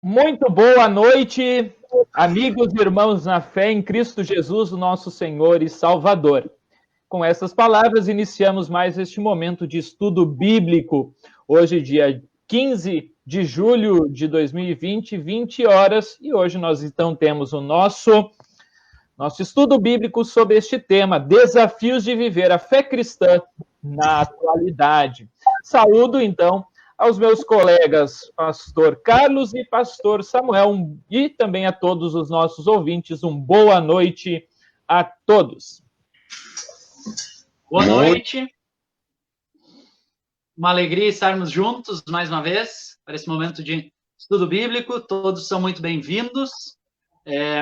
Muito boa noite, amigos e irmãos na fé em Cristo Jesus, o nosso Senhor e Salvador. Com essas palavras, iniciamos mais este momento de estudo bíblico. Hoje, dia 15 de julho de 2020, 20 horas, e hoje nós então temos o nosso estudo bíblico sobre este tema, desafios de viver a fé cristã na atualidade. Saúdo, então, aos meus colegas pastor Carlos e pastor Samuel, e também a todos os nossos ouvintes, boa noite a todos. Boa noite. Uma alegria estarmos juntos mais uma vez para esse momento de estudo bíblico. Todos são muito bem-vindos.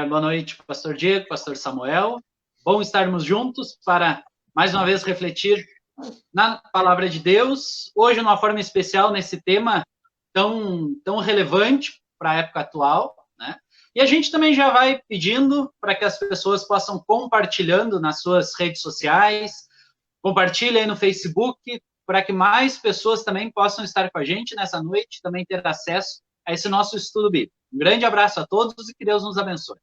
Boa noite, pastor Diego, pastor Samuel. Bom estarmos juntos para mais uma vez refletir na palavra de Deus, hoje de uma forma especial nesse tema tão relevante para a época atual, né? E a gente também já vai pedindo para que as pessoas possam compartilhando nas suas redes sociais, compartilhem aí no Facebook, para que mais pessoas também possam estar com a gente nessa noite, também ter acesso a esse nosso estudo bíblico. Um grande abraço a todos e que Deus nos abençoe.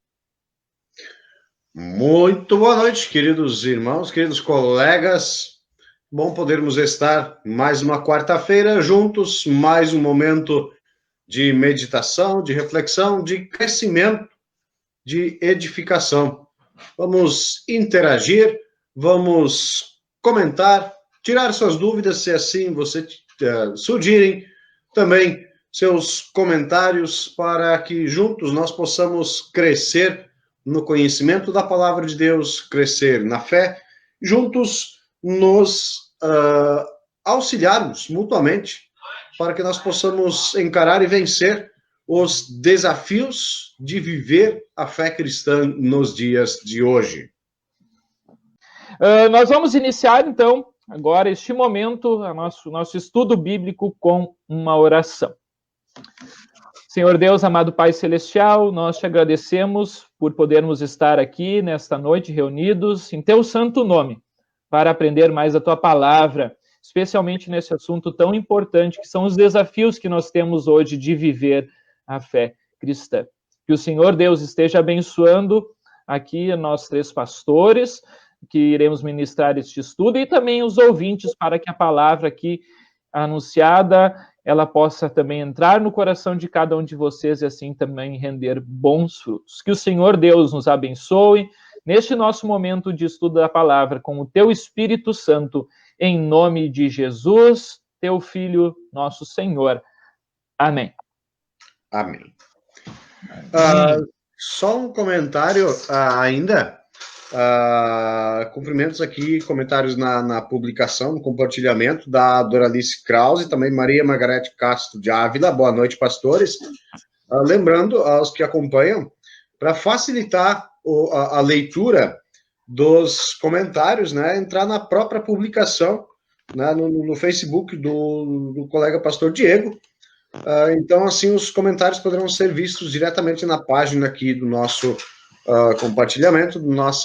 Muito boa noite, queridos irmãos, queridos colegas. Bom podermos estar mais uma quarta-feira juntos, mais um momento de meditação, de reflexão, de crescimento, de edificação. Vamos interagir, vamos comentar, tirar suas dúvidas, se assim você surgirem, também seus comentários, para que juntos nós possamos crescer no conhecimento da palavra de Deus, crescer na fé, juntos nos auxiliarmos mutuamente para que nós possamos encarar e vencer os desafios de viver a fé cristã nos dias de hoje. Nós vamos iniciar, então, agora, este momento, nosso estudo bíblico com uma oração. Senhor Deus, amado Pai Celestial, nós te agradecemos por podermos estar aqui nesta noite reunidos em teu santo nome, para aprender mais a tua palavra, especialmente nesse assunto tão importante, que são os desafios que nós temos hoje de viver a fé cristã. Que o Senhor Deus esteja abençoando aqui nós três pastores, que iremos ministrar este estudo, e também os ouvintes, para que a palavra aqui anunciada, ela possa também entrar no coração de cada um de vocês e assim também render bons frutos. Que o Senhor Deus nos abençoe neste nosso momento de estudo da palavra, com o teu Espírito Santo, em nome de Jesus, teu Filho, nosso Senhor. Amém. Amém. Só um comentário ainda. Cumprimentos aqui, comentários na publicação, no compartilhamento da Doralice Krause e também Maria Margarete Castro de Ávila. Boa noite, pastores. Lembrando aos que acompanham, para facilitar a leitura dos comentários, né, entrar na própria publicação, né, no Facebook do colega pastor Diego. Então, assim, os comentários poderão ser vistos diretamente na página aqui do nosso compartilhamento, do nosso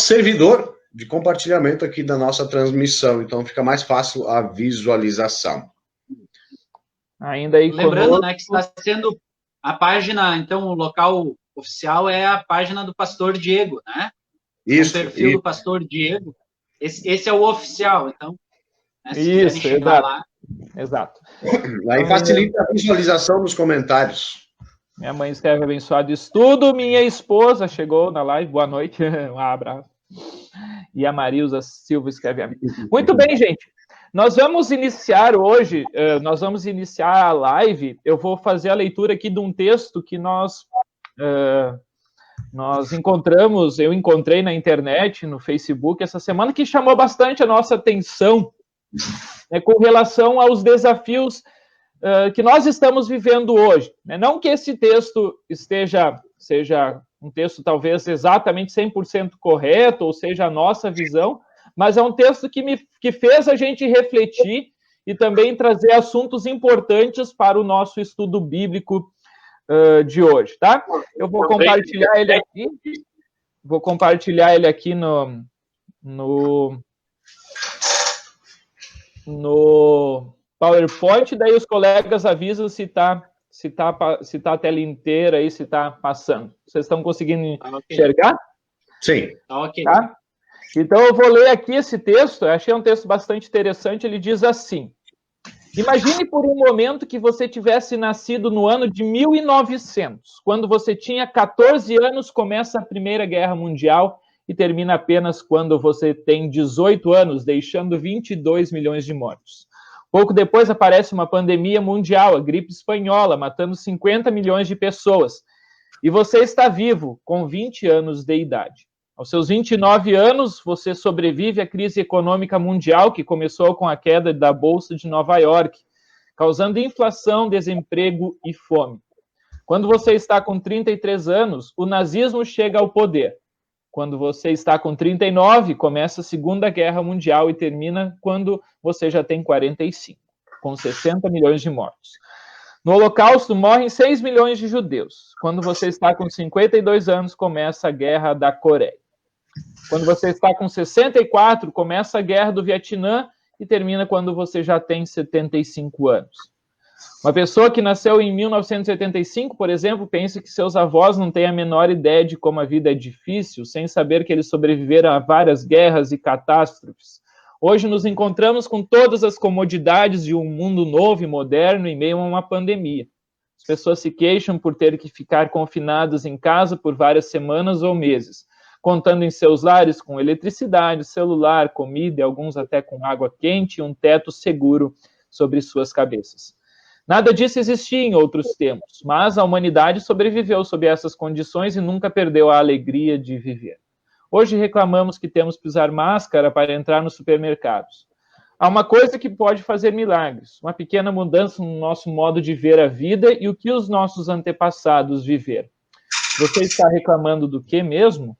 servidor de compartilhamento aqui da nossa transmissão. Então, fica mais fácil a visualização. Ainda aí lembrando, conosco, né, que está sendo a página, então, o local oficial é a página do pastor Diego, né? Isso. O perfil do pastor Diego. Esse é o oficial, então. Né, se isso, exato. Aí facilita a visualização dos comentários. Minha mãe escreve abençoado estudo, minha esposa chegou na live, boa noite, um abraço. E a Marilza Silva escreve a mim. Muito bem, gente. Nós vamos iniciar hoje, a live. Eu vou fazer a leitura aqui de um texto que nós encontramos, eu encontrei na internet, no Facebook, essa semana, que chamou bastante a nossa atenção, né, com relação aos desafios que nós estamos vivendo hoje. Né? Não que esse texto seja um texto talvez exatamente 100% correto, ou seja a nossa visão, mas é um texto que fez a gente refletir e também trazer assuntos importantes para o nosso estudo bíblico de hoje, tá? Eu vou compartilhar ele aqui. Vou compartilhar ele aqui no PowerPoint, daí os colegas avisam se tá a tela inteira aí, se está passando. Vocês estão conseguindo enxergar? Sim. Ok. Tá? Então, eu vou ler aqui esse texto, eu achei um texto bastante interessante, ele diz assim: imagine por um momento que você tivesse nascido no ano de 1900, quando você tinha 14 anos, começa a Primeira Guerra Mundial e termina apenas quando você tem 18 anos, deixando 22 milhões de mortos. Pouco depois aparece uma pandemia mundial, a gripe espanhola, matando 50 milhões de pessoas. E você está vivo, com 20 anos de idade. Aos seus 29 anos, você sobrevive à crise econômica mundial, que começou com a queda da Bolsa de Nova York, causando inflação, desemprego e fome. Quando você está com 33 anos, o nazismo chega ao poder. Quando você está com 39, começa a Segunda Guerra Mundial e termina quando você já tem 45, com 60 milhões de mortos. No Holocausto, morrem 6 milhões de judeus. Quando você está com 52 anos, começa a Guerra da Coreia. Quando você está com 64, começa a Guerra do Vietnã e termina quando você já tem 75 anos. Uma pessoa que nasceu em 1985, por exemplo, pensa que seus avós não têm a menor ideia de como a vida é difícil, sem saber que eles sobreviveram a várias guerras e catástrofes. Hoje nos encontramos com todas as comodidades de um mundo novo e moderno em meio a uma pandemia. As pessoas se queixam por ter que ficar confinadas em casa por várias semanas ou meses, contando em seus lares com eletricidade, celular, comida e alguns até com água quente e um teto seguro sobre suas cabeças. Nada disso existia em outros tempos, mas a humanidade sobreviveu sob essas condições e nunca perdeu a alegria de viver. Hoje reclamamos que temos que usar máscara para entrar nos supermercados. Há uma coisa que pode fazer milagres, uma pequena mudança no nosso modo de ver a vida e o que os nossos antepassados viveram. Você está reclamando do que mesmo?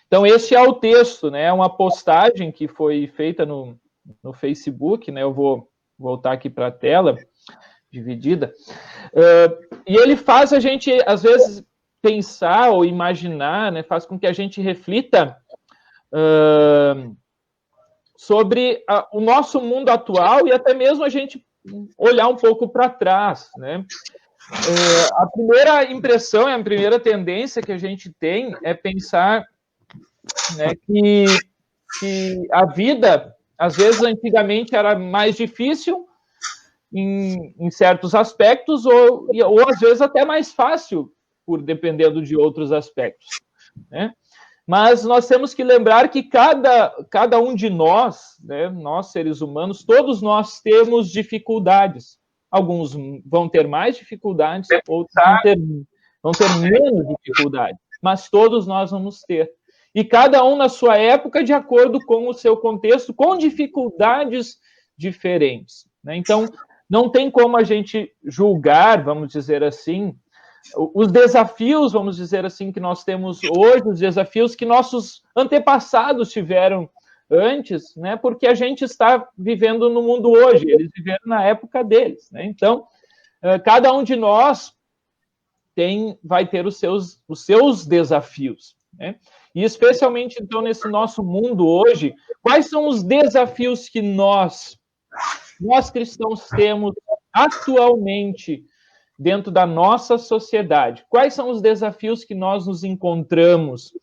Então, esse é o texto, né? É uma postagem que foi feita no Facebook, né? Eu vou voltar aqui para a tela, dividida. E ele faz a gente, às vezes, pensar ou imaginar, né? Faz com que a gente reflita sobre o nosso mundo atual e até mesmo a gente olhar um pouco para trás, né? A primeira impressão, a primeira tendência que a gente tem é pensar, né, que a vida, às vezes, antigamente era mais difícil em certos aspectos, ou às vezes até mais fácil, dependendo de outros aspectos, né? Mas nós temos que lembrar que cada um de nós, né, nós seres humanos, todos nós temos dificuldades. Alguns vão ter mais dificuldades, outros vão ter menos dificuldades, mas todos nós vamos ter. E cada um na sua época, de acordo com o seu contexto, com dificuldades diferentes, né? Então, não tem como a gente julgar, vamos dizer assim, os desafios, vamos dizer assim, que nós temos hoje, os desafios que nossos antepassados tiveram antes, né? Porque a gente está vivendo no mundo hoje, eles viveram na época deles, né? Então, cada um de nós vai ter os seus desafios, né? E especialmente, então, nesse nosso mundo hoje, quais são os desafios que nós cristãos temos atualmente dentro da nossa sociedade? Quais são os desafios que nós nos encontramos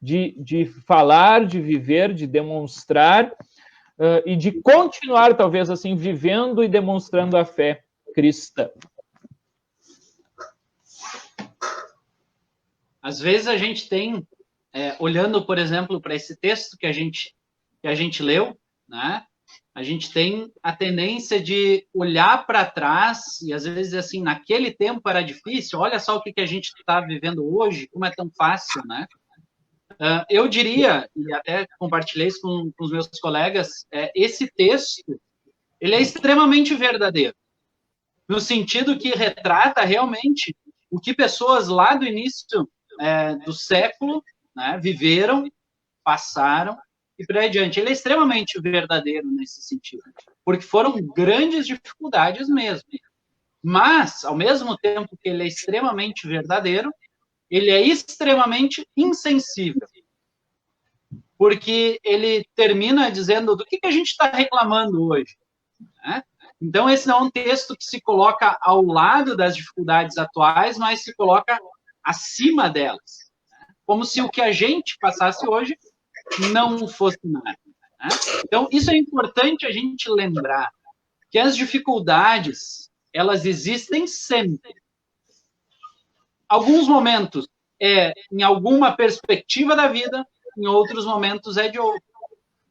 de falar, de viver, de demonstrar e de continuar, talvez assim, vivendo e demonstrando a fé cristã? Às vezes a gente tem, olhando, por exemplo, para esse texto que a gente leu, né? A gente tem a tendência de olhar para trás e, às vezes, assim, naquele tempo era difícil, olha só o que a gente está vivendo hoje, como é tão fácil, né? Eu diria, e até compartilhei isso com os meus colegas, esse texto, ele é extremamente verdadeiro, no sentido que retrata realmente o que pessoas lá do início do século, né, viveram, passaram, e por aí adiante. Ele é extremamente verdadeiro nesse sentido, porque foram grandes dificuldades mesmo. Mas, ao mesmo tempo que ele é extremamente verdadeiro, ele é extremamente insensível, porque ele termina dizendo do que a gente está reclamando hoje. né? Então, esse não é um texto que se coloca ao lado das dificuldades atuais, mas se coloca acima delas, né? Como se o que a gente passasse hoje não fosse nada, né? Então, isso é importante a gente lembrar, que as dificuldades, elas existem sempre. Alguns momentos é em alguma perspectiva da vida, em outros momentos é de outro.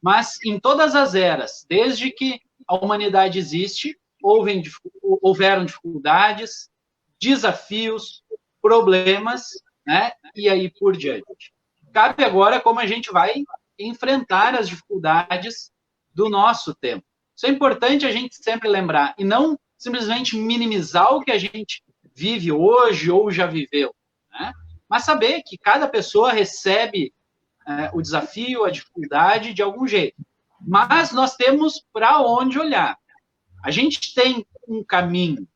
Mas em todas as eras, desde que a humanidade existe, houveram dificuldades, desafios, problemas, né? E aí por diante. Cabe agora como a gente vai enfrentar as dificuldades do nosso tempo. Isso é importante a gente sempre lembrar, e não simplesmente minimizar o que a gente vive hoje ou já viveu, né? Mas saber que cada pessoa recebe o desafio, a dificuldade de algum jeito. Mas nós temos para onde olhar. A gente tem um caminho,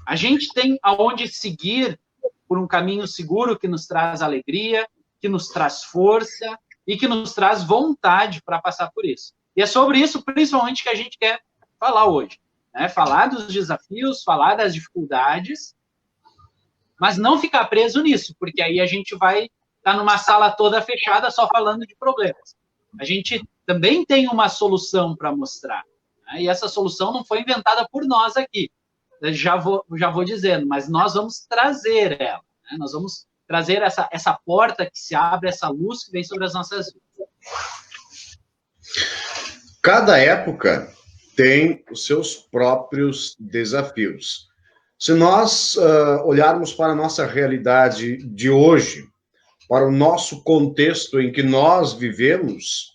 a gente tem aonde seguir por um caminho seguro que nos traz alegria, que nos traz força e que nos traz vontade para passar por isso. E é sobre isso, principalmente, que a gente quer falar hoje, né? Falar dos desafios, falar das dificuldades, mas não ficar preso nisso, porque aí a gente vai estar numa sala toda fechada só falando de problemas. A gente também tem uma solução para mostrar, né? E essa solução não foi inventada por nós aqui, já vou dizendo, mas nós vamos trazer ela, né? Nós vamos trazer essa porta que se abre, essa luz que vem sobre as nossas vidas. Cada época tem os seus próprios desafios. Se nós olharmos para a nossa realidade de hoje, para o nosso contexto em que nós vivemos,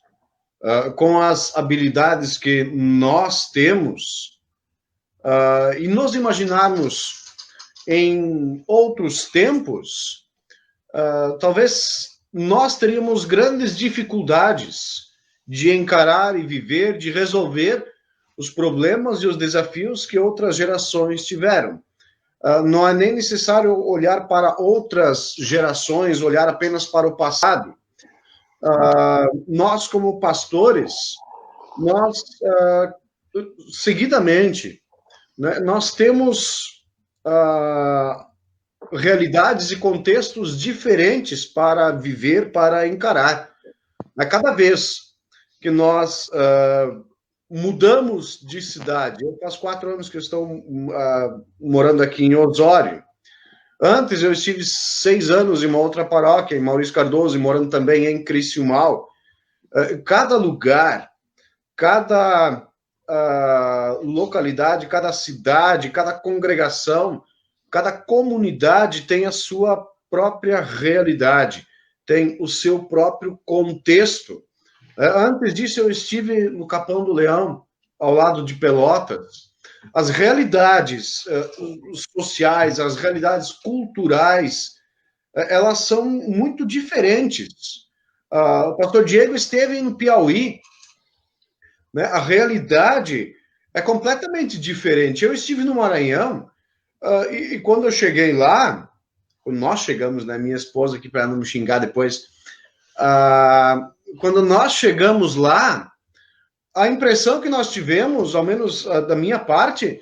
com as habilidades que nós temos, e nos imaginarmos em outros tempos, talvez nós teríamos grandes dificuldades de encarar e viver, de resolver os problemas e os desafios que outras gerações tiveram. Não é nem necessário olhar para outras gerações, olhar apenas para o passado. Nós, como pastores, nós, seguidamente, né, nós temos realidades e contextos diferentes para viver, para encarar. A cada vez que nós mudamos de cidade, eu faço 4 anos que eu estou morando aqui em Osório. Antes eu estive 6 anos em uma outra paróquia, em Maurício Cardoso, e morando também em Criciúmal. Cada lugar, cada localidade, cada cidade, cada congregação, cada comunidade tem a sua própria realidade, tem o seu próprio contexto. Antes disso, eu estive no Capão do Leão, ao lado de Pelotas. As realidades sociais, as realidades culturais, elas são muito diferentes. O pastor Diego esteve no Piauí, né? A realidade é completamente diferente. Eu estive no Maranhão, e quando eu cheguei lá, nós chegamos, né, minha esposa aqui, para não me xingar depois, quando nós chegamos lá, a impressão que nós tivemos, ao menos da minha parte,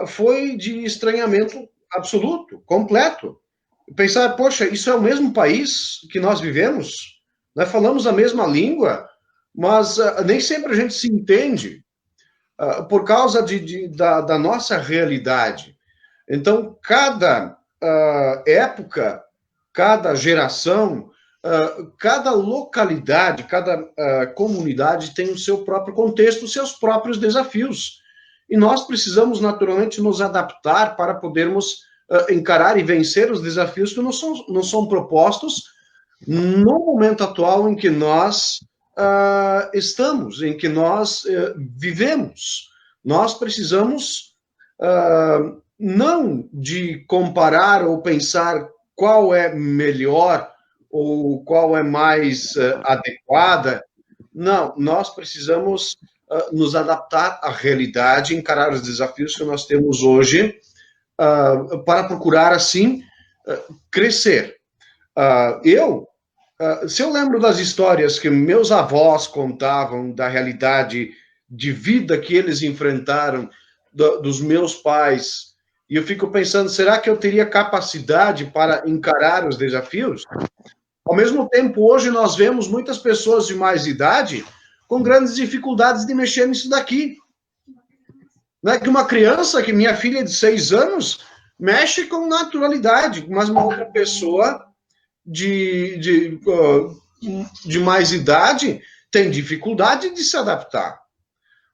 foi de estranhamento absoluto, completo. Pensar, poxa, isso é o mesmo país que nós vivemos? Nós falamos a mesma língua, mas nem sempre a gente se entende por causa da nossa realidade. Então, cada época, cada geração, cada localidade, cada comunidade tem o seu próprio contexto, os seus próprios desafios. E nós precisamos, naturalmente, nos adaptar para podermos encarar e vencer os desafios que não são propostos no momento atual em que nós estamos, em que nós vivemos. Nós precisamos não de comparar ou pensar qual é melhor ou qual é mais adequada. Não, nós precisamos nos adaptar à realidade, encarar os desafios que nós temos hoje, para procurar, assim, crescer. Se eu lembro das histórias que meus avós contavam da realidade de vida que eles enfrentaram, dos meus pais, e eu fico pensando, será que eu teria capacidade para encarar os desafios? Ao mesmo tempo, hoje nós vemos muitas pessoas de mais idade com grandes dificuldades de mexer nisso daqui. Não é que uma criança, que minha filha de 6 anos, mexe com naturalidade, mas uma outra pessoa de mais idade tem dificuldade de se adaptar.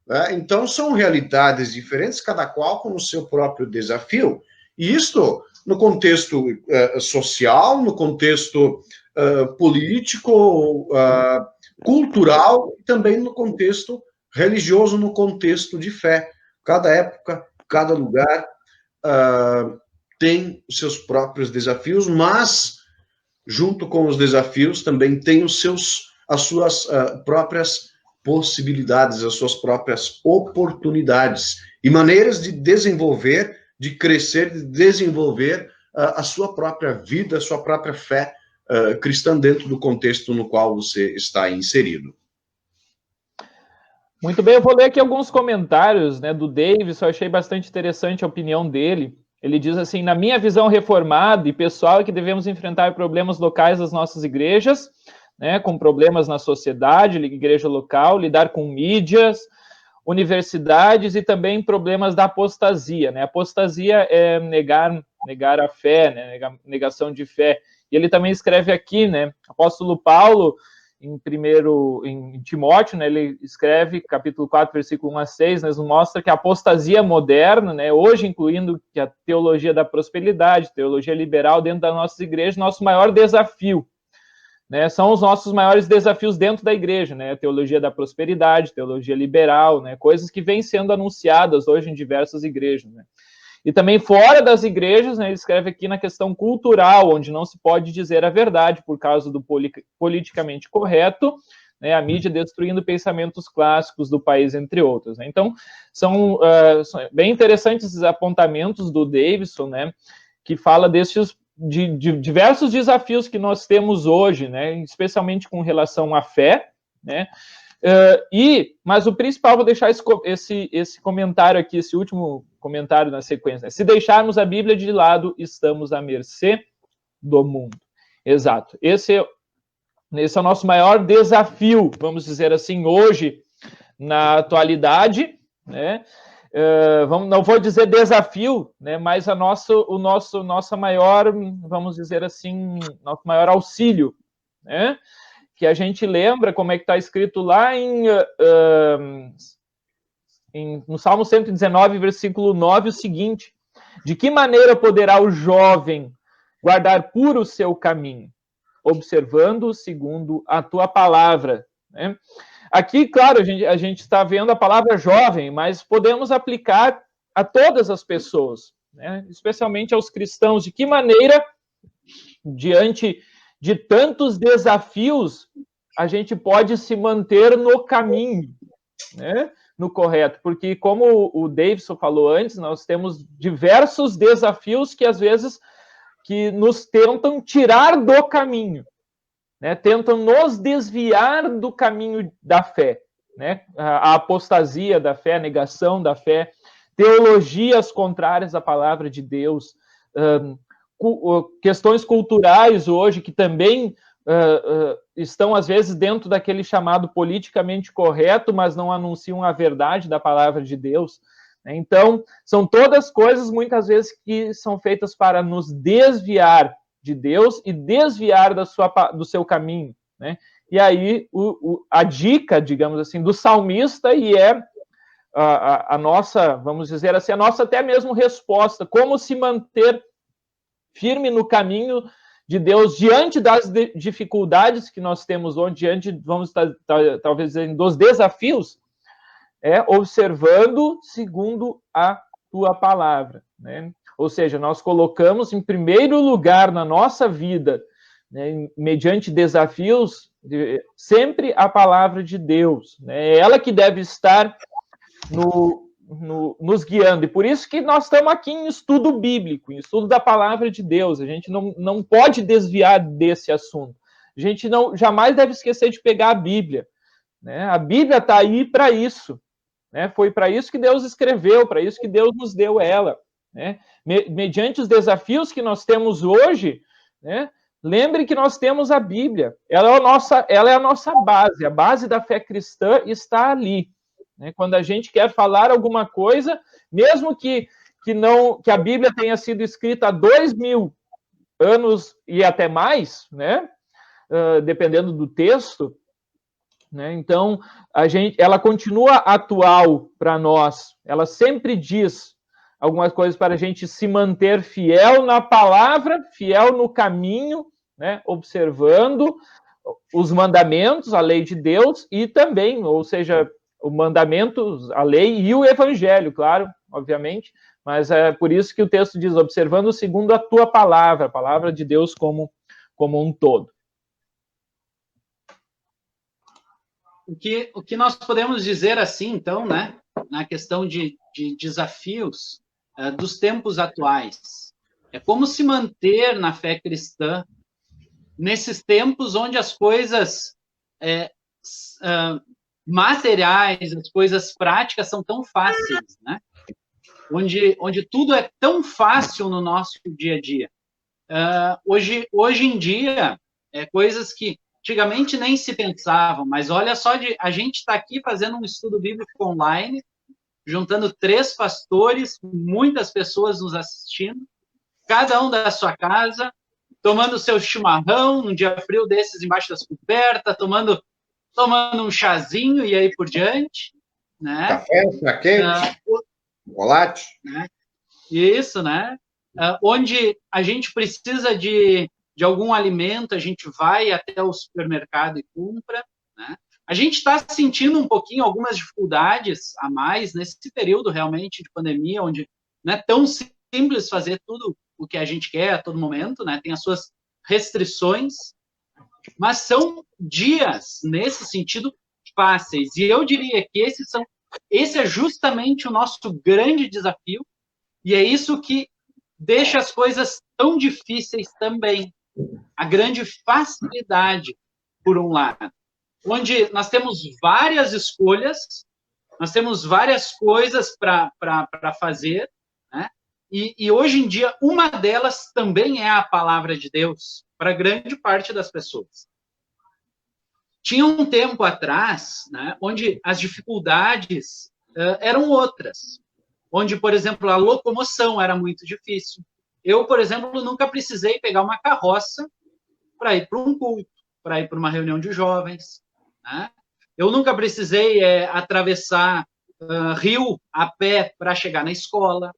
Né? Então, são realidades diferentes, cada qual com o seu próprio desafio. E isto no contexto social, no contexto político, cultural, e também no contexto religioso, no contexto de fé. Cada época, cada lugar tem os seus próprios desafios, mas, junto com os desafios, também tem as suas próprias possibilidades, as suas próprias oportunidades e maneiras de desenvolver, de crescer, de desenvolver a sua própria vida, a sua própria fé cristã dentro do contexto no qual você está inserido. Muito bem, eu vou ler aqui alguns comentários, né, do Davis, eu achei bastante interessante a opinião dele. Ele diz assim: na minha visão reformada e pessoal, é que devemos enfrentar problemas locais das nossas igrejas, né, com problemas na sociedade, igreja local, lidar com mídias, universidades e também problemas da apostasia, né? Apostasia é negar a fé, né, negação de fé. E ele também escreve aqui, né, apóstolo Paulo, em Timóteo, né, ele escreve, capítulo 4, versículo 1 a 6, né, nos mostra que a apostasia moderna, né, hoje incluindo que a teologia da prosperidade, teologia liberal dentro das nossas igrejas, nosso maior desafio, né, são os nossos maiores desafios dentro da igreja, né, a teologia da prosperidade, teologia liberal, né, coisas que vêm sendo anunciadas hoje em diversas igrejas, né. E também fora das igrejas, né, ele escreve aqui na questão cultural, onde não se pode dizer a verdade por causa do politicamente correto, né, a mídia destruindo pensamentos clássicos do país, entre outros. Né. Então, são bem interessantes esses apontamentos do Davidson, né, que fala de diversos desafios que nós temos hoje, né, especialmente com relação à fé, né. Mas o principal, vou deixar esse comentário aqui, esse último comentário na sequência, né? Se deixarmos a Bíblia de lado, estamos à mercê do mundo. Exato. Esse é o nosso maior desafio, vamos dizer assim, hoje, na atualidade, né? Não vou dizer desafio, né? Mas nossa maior, vamos dizer assim, nosso maior auxílio, né? Que a gente lembra, como é que está escrito lá no Salmo 119, versículo 9, o seguinte: de que maneira poderá o jovem guardar puro o seu caminho? Observando segundo a tua palavra. Né? Aqui, claro, a gente está vendo a palavra jovem, mas podemos aplicar a todas as pessoas, né? Especialmente aos cristãos. De que maneira, diante de tantos desafios, a gente pode se manter no caminho, né? No correto, porque como o Davidson falou antes, nós temos diversos desafios que às vezes que nos tentam tirar do caminho, né? Tentam nos desviar do caminho da fé, né? A apostasia da fé, a negação da fé, teologias contrárias à palavra de Deus, questões culturais hoje que também estão, às vezes, dentro daquele chamado politicamente correto, mas não anunciam a verdade da palavra de Deus. Então, são todas coisas, muitas vezes, que são feitas para nos desviar de Deus e desviar do seu caminho. Né? E aí, a dica, digamos assim, do salmista, e a nossa, vamos dizer assim, a nossa até mesmo resposta, como se manter firme no caminho de Deus diante das dificuldades que nós temos hoje, diante, vamos talvez dizer, dos desafios, observando segundo a tua palavra, né? Ou seja, nós colocamos em primeiro lugar na nossa vida, né, mediante desafios, sempre a palavra de Deus, né? É ela que deve estar nos guiando, e por isso que nós estamos aqui em estudo bíblico, em estudo da palavra de Deus. A gente não pode desviar desse assunto. A gente jamais deve esquecer de pegar a Bíblia, né? A Bíblia está aí para isso, né? Foi para isso que Deus escreveu, para isso que Deus nos deu ela, né? Mediante os desafios que nós temos hoje, né? Lembre que nós temos a Bíblia, ela é a nossa base, a base da fé cristã está ali, né? Quando a gente quer falar alguma coisa, mesmo que a Bíblia tenha sido escrita há 2000 anos e até mais, né? Dependendo do texto, né? Então ela continua atual para nós. Ela sempre diz algumas coisas para a gente se manter fiel na palavra, fiel no caminho, né? Observando os mandamentos, a lei de Deus e também, ou seja, o mandamento, a lei e o evangelho, claro, obviamente. Mas é por isso que o texto diz, observando segundo a tua palavra, a palavra de Deus como um todo. O que nós podemos dizer assim, então, né, na questão de desafios dos tempos atuais, é como se manter na fé cristã nesses tempos onde as coisas materiais, as coisas práticas são tão fáceis, né? Onde tudo é tão fácil no nosso dia a dia. Hoje em dia, coisas que antigamente nem se pensavam, mas olha só, a gente está aqui fazendo um estudo bíblico online, juntando 3 pastores, muitas pessoas nos assistindo, cada um da sua casa, tomando seu chimarrão, num dia frio desses, embaixo das cobertas, tomando um chazinho e aí por diante. Né? Café, chá quente, chocolate. Né? Isso, né? Onde a gente precisa de algum alimento, a gente vai até o supermercado e compra. Né? A gente está sentindo um pouquinho algumas dificuldades a mais nesse período realmente de pandemia, onde não é tão simples fazer tudo o que a gente quer a todo momento, né? Tem as suas restrições, mas são dias, nesse sentido, fáceis. E eu diria que esse é justamente o nosso grande desafio, e é isso que deixa as coisas tão difíceis também. A grande facilidade, por um lado, onde nós temos várias escolhas, nós temos várias coisas para fazer, né? E hoje em dia, uma delas também é a palavra de Deus, para grande parte das pessoas. Tinha um tempo atrás, né, onde as dificuldades eram outras. Onde, por exemplo, a locomoção era muito difícil. Eu, por exemplo, nunca precisei pegar uma carroça para ir para um culto, para ir para uma reunião de jovens. Né? Eu nunca precisei atravessar rio a pé para chegar na escola.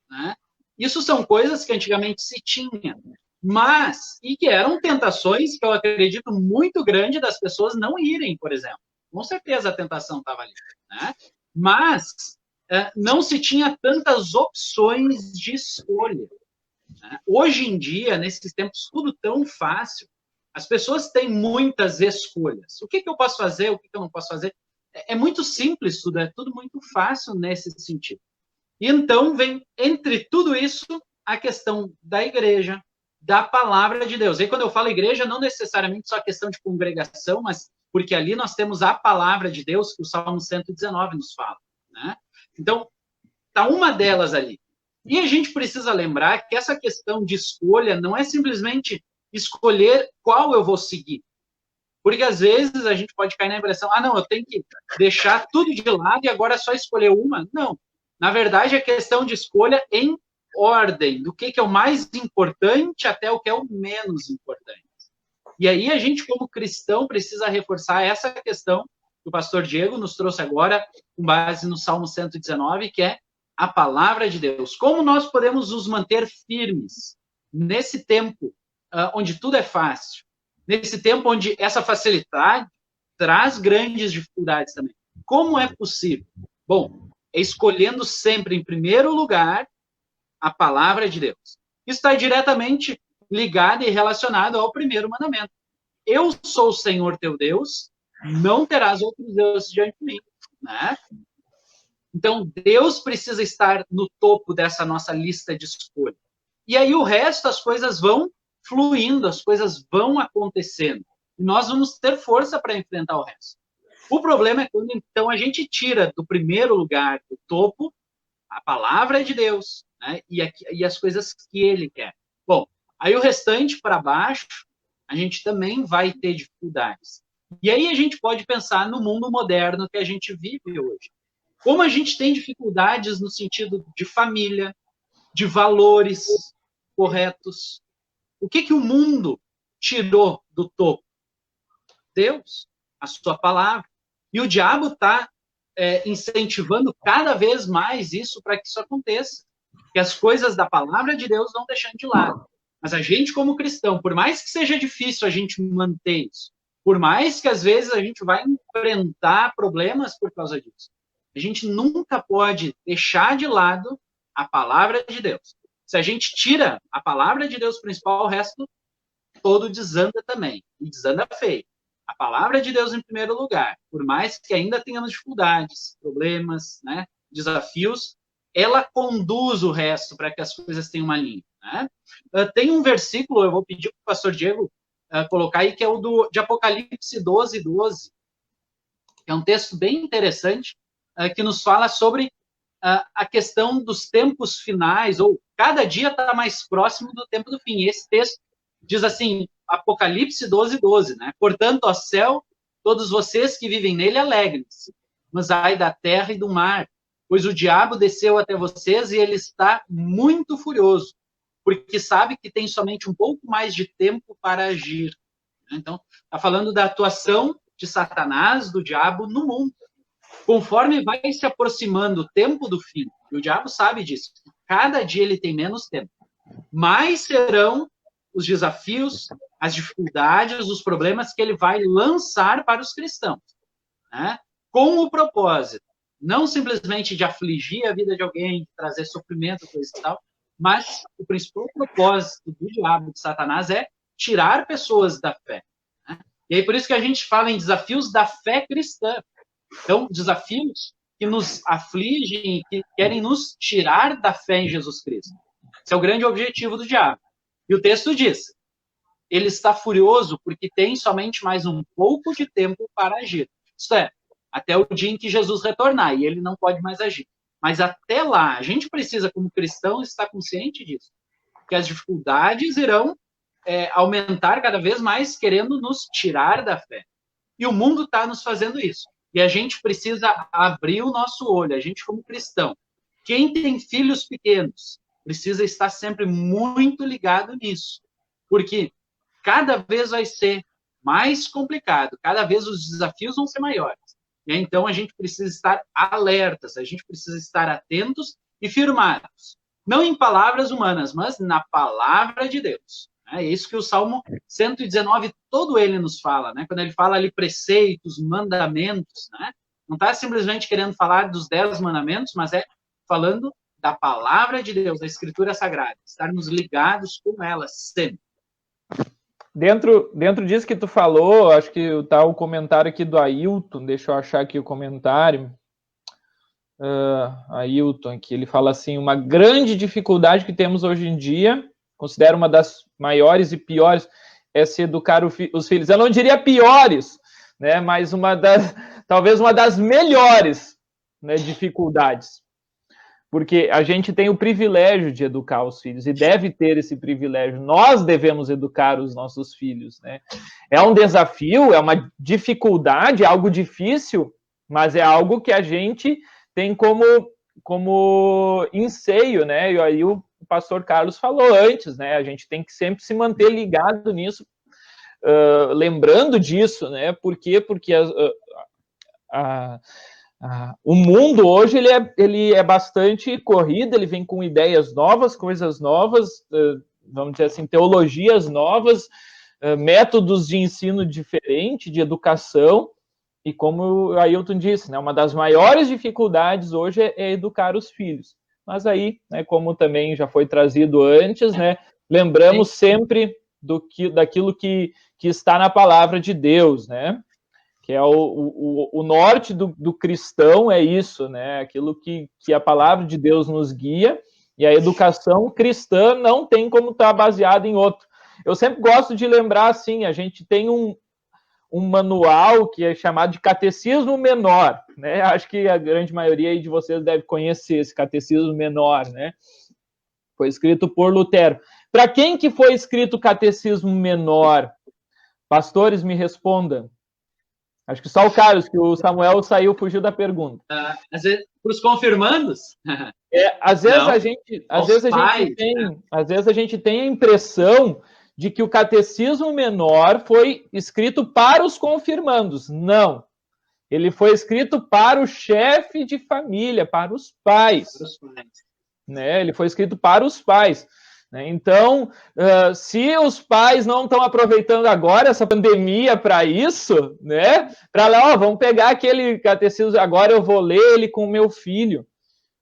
Né? Isso são coisas que antigamente se tinha, mas, e que eram tentações que eu acredito muito grande das pessoas não irem, por exemplo. Com certeza a tentação estava ali. Né? Mas não se tinha tantas opções de escolha. Né? Hoje em dia, nesses tempos, tudo tão fácil, as pessoas têm muitas escolhas. O que eu posso fazer, o que eu não posso fazer? É muito simples tudo, é tudo muito fácil nesse sentido. E então vem, entre tudo isso, a questão da igreja, da palavra de Deus. E quando eu falo igreja, não necessariamente só a questão de congregação, mas porque ali nós temos a palavra de Deus, que o Salmo 119 nos fala. Né? Então, está uma delas ali. E a gente precisa lembrar que essa questão de escolha não é simplesmente escolher qual eu vou seguir. Porque, às vezes, a gente pode cair na impressão, não, eu tenho que deixar tudo de lado e agora só escolher uma. Não. Na verdade, é questão de escolha em ordem, do que é o mais importante até o que é o menos importante. E aí a gente, como cristão, precisa reforçar essa questão que o pastor Diego nos trouxe agora, com base no Salmo 119, que é a palavra de Deus. Como nós podemos nos manter firmes nesse tempo onde tudo é fácil, nesse tempo onde essa facilidade traz grandes dificuldades também. Como é possível? Bom, é escolhendo sempre, em primeiro lugar, a palavra de Deus. Isso está diretamente ligado e relacionado ao primeiro mandamento. Eu sou o Senhor teu Deus, não terás outros deuses diante de mim. Né? Então, Deus precisa estar no topo dessa nossa lista de escolha. E aí o resto, as coisas vão fluindo, as coisas vão acontecendo. E nós vamos ter força para enfrentar o resto. O problema é quando, então, a gente tira do primeiro lugar, do topo, a palavra de Deus, né? E as coisas que ele quer. Bom, aí o restante para baixo, a gente também vai ter dificuldades. E aí a gente pode pensar no mundo moderno que a gente vive hoje. Como a gente tem dificuldades no sentido de família, de valores corretos. O que o mundo tirou do topo? Deus, a sua palavra. E o diabo está incentivando cada vez mais isso para que isso aconteça. Que as coisas da palavra de Deus não deixando de lado. Mas a gente, como cristão, por mais que seja difícil a gente manter isso, por mais que às vezes a gente vai enfrentar problemas por causa disso, a gente nunca pode deixar de lado a palavra de Deus. Se a gente tira a palavra de Deus principal, o resto todo desanda também. E desanda feio. A palavra de Deus em primeiro lugar, por mais que ainda tenhamos dificuldades, problemas, né, desafios, ela conduz o resto para que as coisas tenham uma linha. Né? Tem um versículo, eu vou pedir para o pastor Diego colocar aí, que é o de Apocalipse 12, 12. É um texto bem interessante, que nos fala sobre a questão dos tempos finais, ou cada dia está mais próximo do tempo do fim. E esse texto diz assim, Apocalipse 12, 12, né? Portanto, ó céu, todos vocês que vivem nele, alegrem-se, mas ai da terra e do mar, pois o diabo desceu até vocês e ele está muito furioso, porque sabe que tem somente um pouco mais de tempo para agir. Então, está falando da atuação de Satanás, do diabo, no mundo. Conforme vai se aproximando o tempo do fim, e o diabo sabe disso, cada dia ele tem menos tempo, mais serão os desafios, as dificuldades, os problemas que ele vai lançar para os cristãos, né? Com o propósito, não simplesmente de afligir a vida de alguém, de trazer sofrimento, coisa e tal, mas o principal propósito do diabo, de Satanás, é tirar pessoas da fé. Né? E aí por isso que a gente fala em desafios da fé cristã. Então, desafios que nos afligem, que querem nos tirar da fé em Jesus Cristo. Esse é o grande objetivo do diabo. E o texto diz, ele está furioso porque tem somente mais um pouco de tempo para agir. Isto é, até o dia em que Jesus retornar, e ele não pode mais agir. Mas até lá, a gente precisa, como cristão, estar consciente disso. Que as dificuldades irão aumentar cada vez mais, querendo nos tirar da fé. E o mundo está nos fazendo isso. E a gente precisa abrir o nosso olho, a gente como cristão. Quem tem filhos pequenos precisa estar sempre muito ligado nisso. Porque cada vez vai ser mais complicado, cada vez os desafios vão ser maiores. E então a gente precisa estar alertas, a gente precisa estar atentos e firmados. Não em palavras humanas, mas na palavra de Deus. É isso que o Salmo 119, todo ele nos fala, né? Quando ele fala ali preceitos, mandamentos, né? Não está simplesmente querendo falar dos 10 mandamentos, mas é falando da palavra de Deus, da Escritura Sagrada, estarmos ligados com ela sempre. Dentro disso que tu falou, acho que está o comentário aqui do Ailton, deixa eu achar aqui o comentário. Ailton aqui, ele fala assim, uma grande dificuldade que temos hoje em dia, considero uma das maiores e piores, é se educar os filhos. Eu não diria piores, né, mas talvez uma das melhores, né, dificuldades. Porque a gente tem o privilégio de educar os filhos, e deve ter esse privilégio. Nós devemos educar os nossos filhos, né? É um desafio, é uma dificuldade, é algo difícil, mas é algo que a gente tem como enseio, né? E aí o pastor Carlos falou antes, né? A gente tem que sempre se manter ligado nisso, lembrando disso, né? Por quê? Porque o mundo hoje ele é bastante corrido, ele vem com ideias novas, coisas novas, vamos dizer assim, teologias novas, métodos de ensino diferente, de educação, e como o Ailton disse, né, uma das maiores dificuldades hoje é educar os filhos. Mas aí, né, como também já foi trazido antes, né, lembramos sempre daquilo que está na palavra de Deus, né? Que é o norte do cristão, é isso, né? Aquilo que a palavra de Deus nos guia, e a educação cristã não tem como estar baseada em outro. Eu sempre gosto de lembrar, assim, a gente tem um manual que é chamado de Catecismo Menor, né? Acho que a grande maioria aí de vocês deve conhecer esse Catecismo Menor, né? Foi escrito por Lutero. Para quem que foi escrito o Catecismo Menor? Pastores, me respondam. Acho que só o Carlos, que o Samuel fugiu da pergunta. Às vezes, para os confirmandos? Às vezes a gente tem a impressão de que o Catecismo Menor foi escrito para os confirmandos. Não. Ele foi escrito para o chefe de família, para os pais. Para os pais. Né? Ele foi escrito para os pais. Então, se os pais não estão aproveitando agora essa pandemia para isso, né? Para lá, vamos pegar aquele catecismo, agora eu vou ler ele com o meu filho.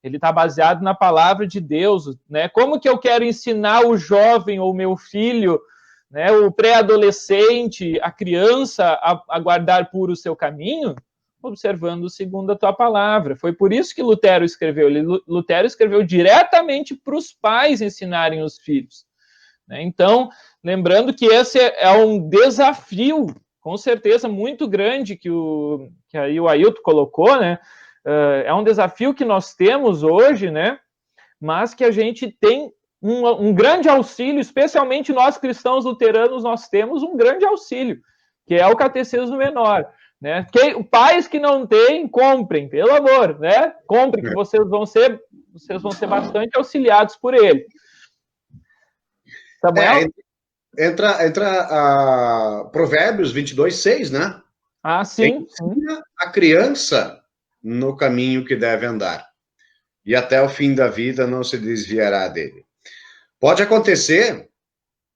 Ele está baseado na palavra de Deus, né? Como que eu quero ensinar o jovem ou meu filho, né, o pré-adolescente, a criança a guardar puro o seu caminho? Observando segundo a tua palavra. Foi por isso que Lutero escreveu. Lutero escreveu diretamente para os pais ensinarem os filhos. Então, lembrando que esse é um desafio, com certeza, muito grande que aí o Ailton colocou, né? É um desafio que nós temos hoje, né? Mas que a gente tem um grande auxílio, especialmente nós cristãos luteranos, nós temos um grande auxílio, que é o Catecismo Menor. Né? Pais que não têm, comprem, pelo amor, né? Comprem, que vocês vão ser bastante auxiliados por ele. Samuel? Entra Provérbios 22:6, né? Sim. Ensina a criança no caminho que deve andar, e até o fim da vida não se desviará dele. Pode acontecer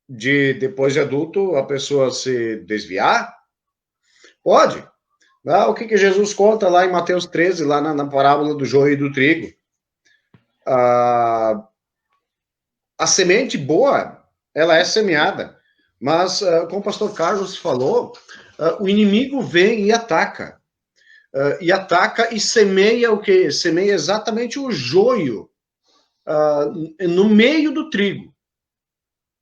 depois de adulto, a pessoa se desviar? Pode. O que Jesus conta lá em Mateus 13, lá na parábola do joio e do trigo? A semente boa, ela é semeada, mas, como o pastor Carlos falou, o inimigo vem e ataca. E semeia o quê? Semeia exatamente o joio no meio do trigo.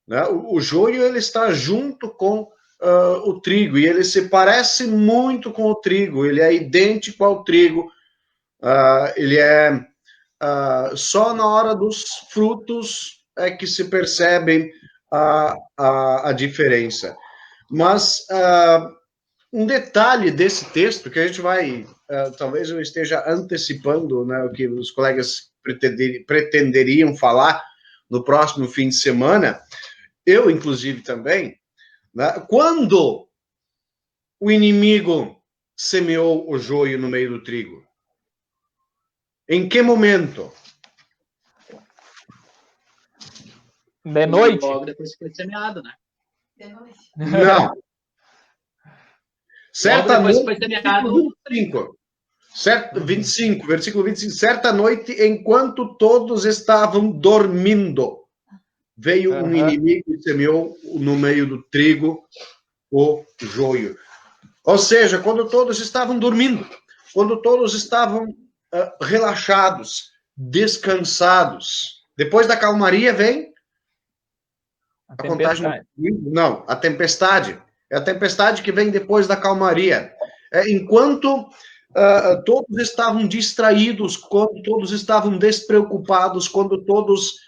Né? O joio, ele está junto com o trigo, e ele se parece muito com o trigo, ele é idêntico ao trigo, ele é só na hora dos frutos é que se percebem a diferença. Mas um detalhe desse texto, que a gente vai, talvez eu esteja antecipando, né, o que os colegas pretenderiam falar no próximo fim de semana, eu, inclusive, também, né? Quando o inimigo semeou o joio no meio do trigo? Em que momento? De noite? Logo depois que foi semeado, né? De noite. Não. Certa noite, foi semeado. 25, versículo 25. Certa noite, enquanto todos estavam dormindo, veio um inimigo e semeou no meio do trigo o joio. Ou seja, quando todos estavam dormindo, quando todos estavam relaxados, descansados, depois da calmaria vem a contagem. Não, a tempestade. É a tempestade que vem depois da calmaria. Enquanto todos estavam distraídos, quando todos estavam despreocupados, quando todos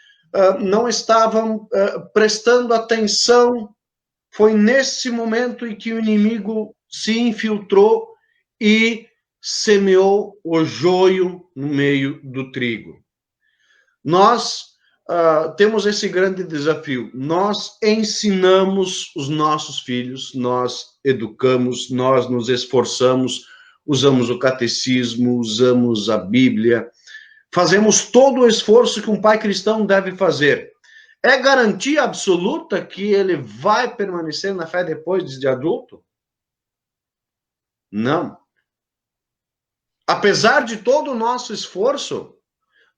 não estavam prestando atenção, foi nesse momento em que o inimigo se infiltrou e semeou o joio no meio do trigo. Nós temos esse grande desafio. Nós ensinamos os nossos filhos, nós educamos, nós nos esforçamos, usamos o catecismo, usamos a Bíblia, fazemos todo o esforço que um pai cristão deve fazer. É garantia absoluta que ele vai permanecer na fé depois de adulto? Não. Apesar de todo o nosso esforço,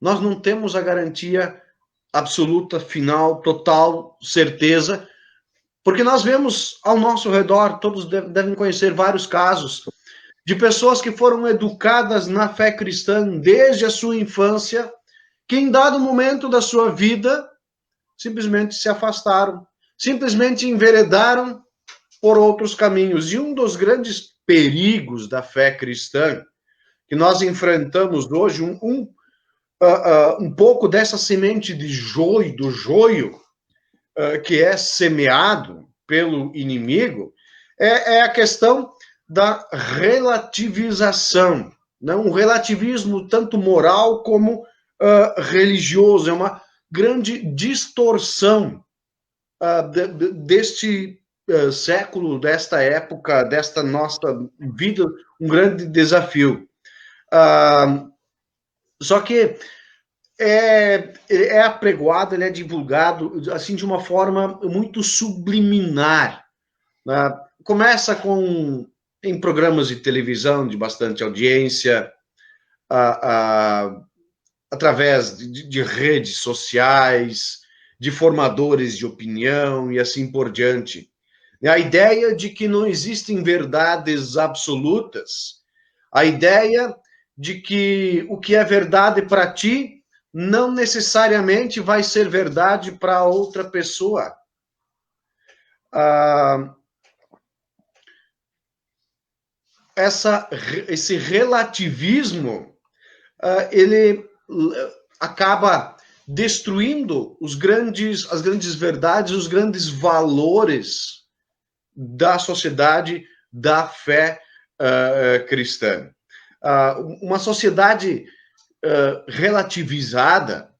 nós não temos a garantia absoluta, final, total, certeza, porque nós vemos ao nosso redor, todos devem conhecer vários casos, de pessoas que foram educadas na fé cristã desde a sua infância, que em dado momento da sua vida, simplesmente se afastaram, simplesmente enveredaram por outros caminhos. E um dos grandes perigos da fé cristã, que nós enfrentamos hoje, um pouco dessa semente de joio, do joio, que é semeado pelo inimigo, é a questão da relativização, né? Um relativismo tanto moral como religioso. É uma grande distorção deste século, desta época, desta nossa vida, um grande desafio. Só que é apregoado, ele é divulgado assim de uma forma muito subliminar, né? Começa em programas de televisão de bastante audiência, através de redes sociais, de formadores de opinião e assim por diante. A ideia de que não existem verdades absolutas, a ideia de que o que é verdade para ti não necessariamente vai ser verdade para outra pessoa. Esse relativismo, ele acaba destruindo as grandes verdades, os grandes valores da sociedade, da fé cristã. Uma sociedade relativizada,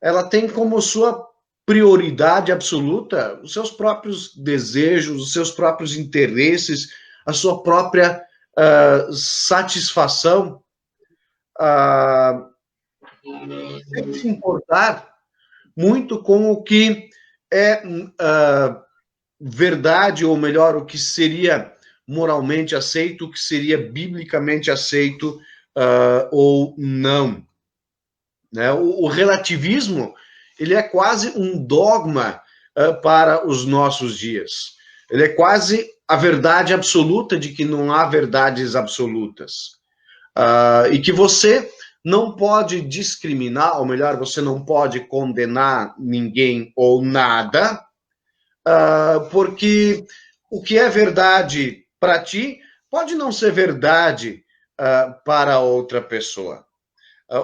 ela tem como sua prioridade absoluta os seus próprios desejos, os seus próprios interesses, a sua própria satisfação, sem se importar muito com o que é verdade, ou melhor, o que seria moralmente aceito, o que seria biblicamente aceito ou não. Né? O relativismo, ele é quase um dogma para os nossos dias. Ele é quase a verdade absoluta de que não há verdades absolutas. E que você não pode discriminar, ou melhor, você não pode condenar ninguém ou nada, porque o que é verdade para ti pode não ser verdade para outra pessoa.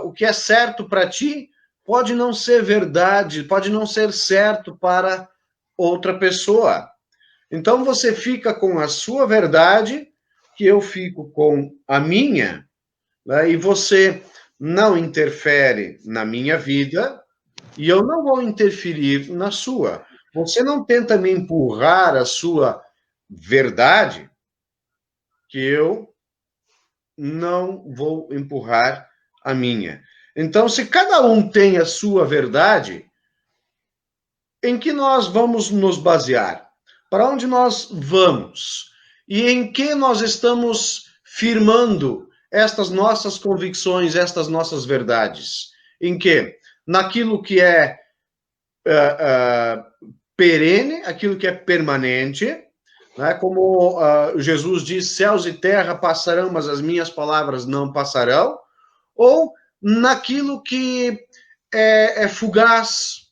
O que é certo para ti pode não ser verdade, pode não ser certo para outra pessoa. Então você fica com a sua verdade, que eu fico com a minha, né? E você não interfere na minha vida e eu não vou interferir na sua. Você não tenta me empurrar a sua verdade, que eu não vou empurrar a minha. Então, se cada um tem a sua verdade, em que nós vamos nos basear? Para onde nós vamos? E em que nós estamos firmando estas nossas convicções, estas nossas verdades? Em que? Naquilo que é perene, aquilo que é permanente, né? Como Jesus diz, céus e terra passarão, mas as minhas palavras não passarão, ou naquilo que é fugaz,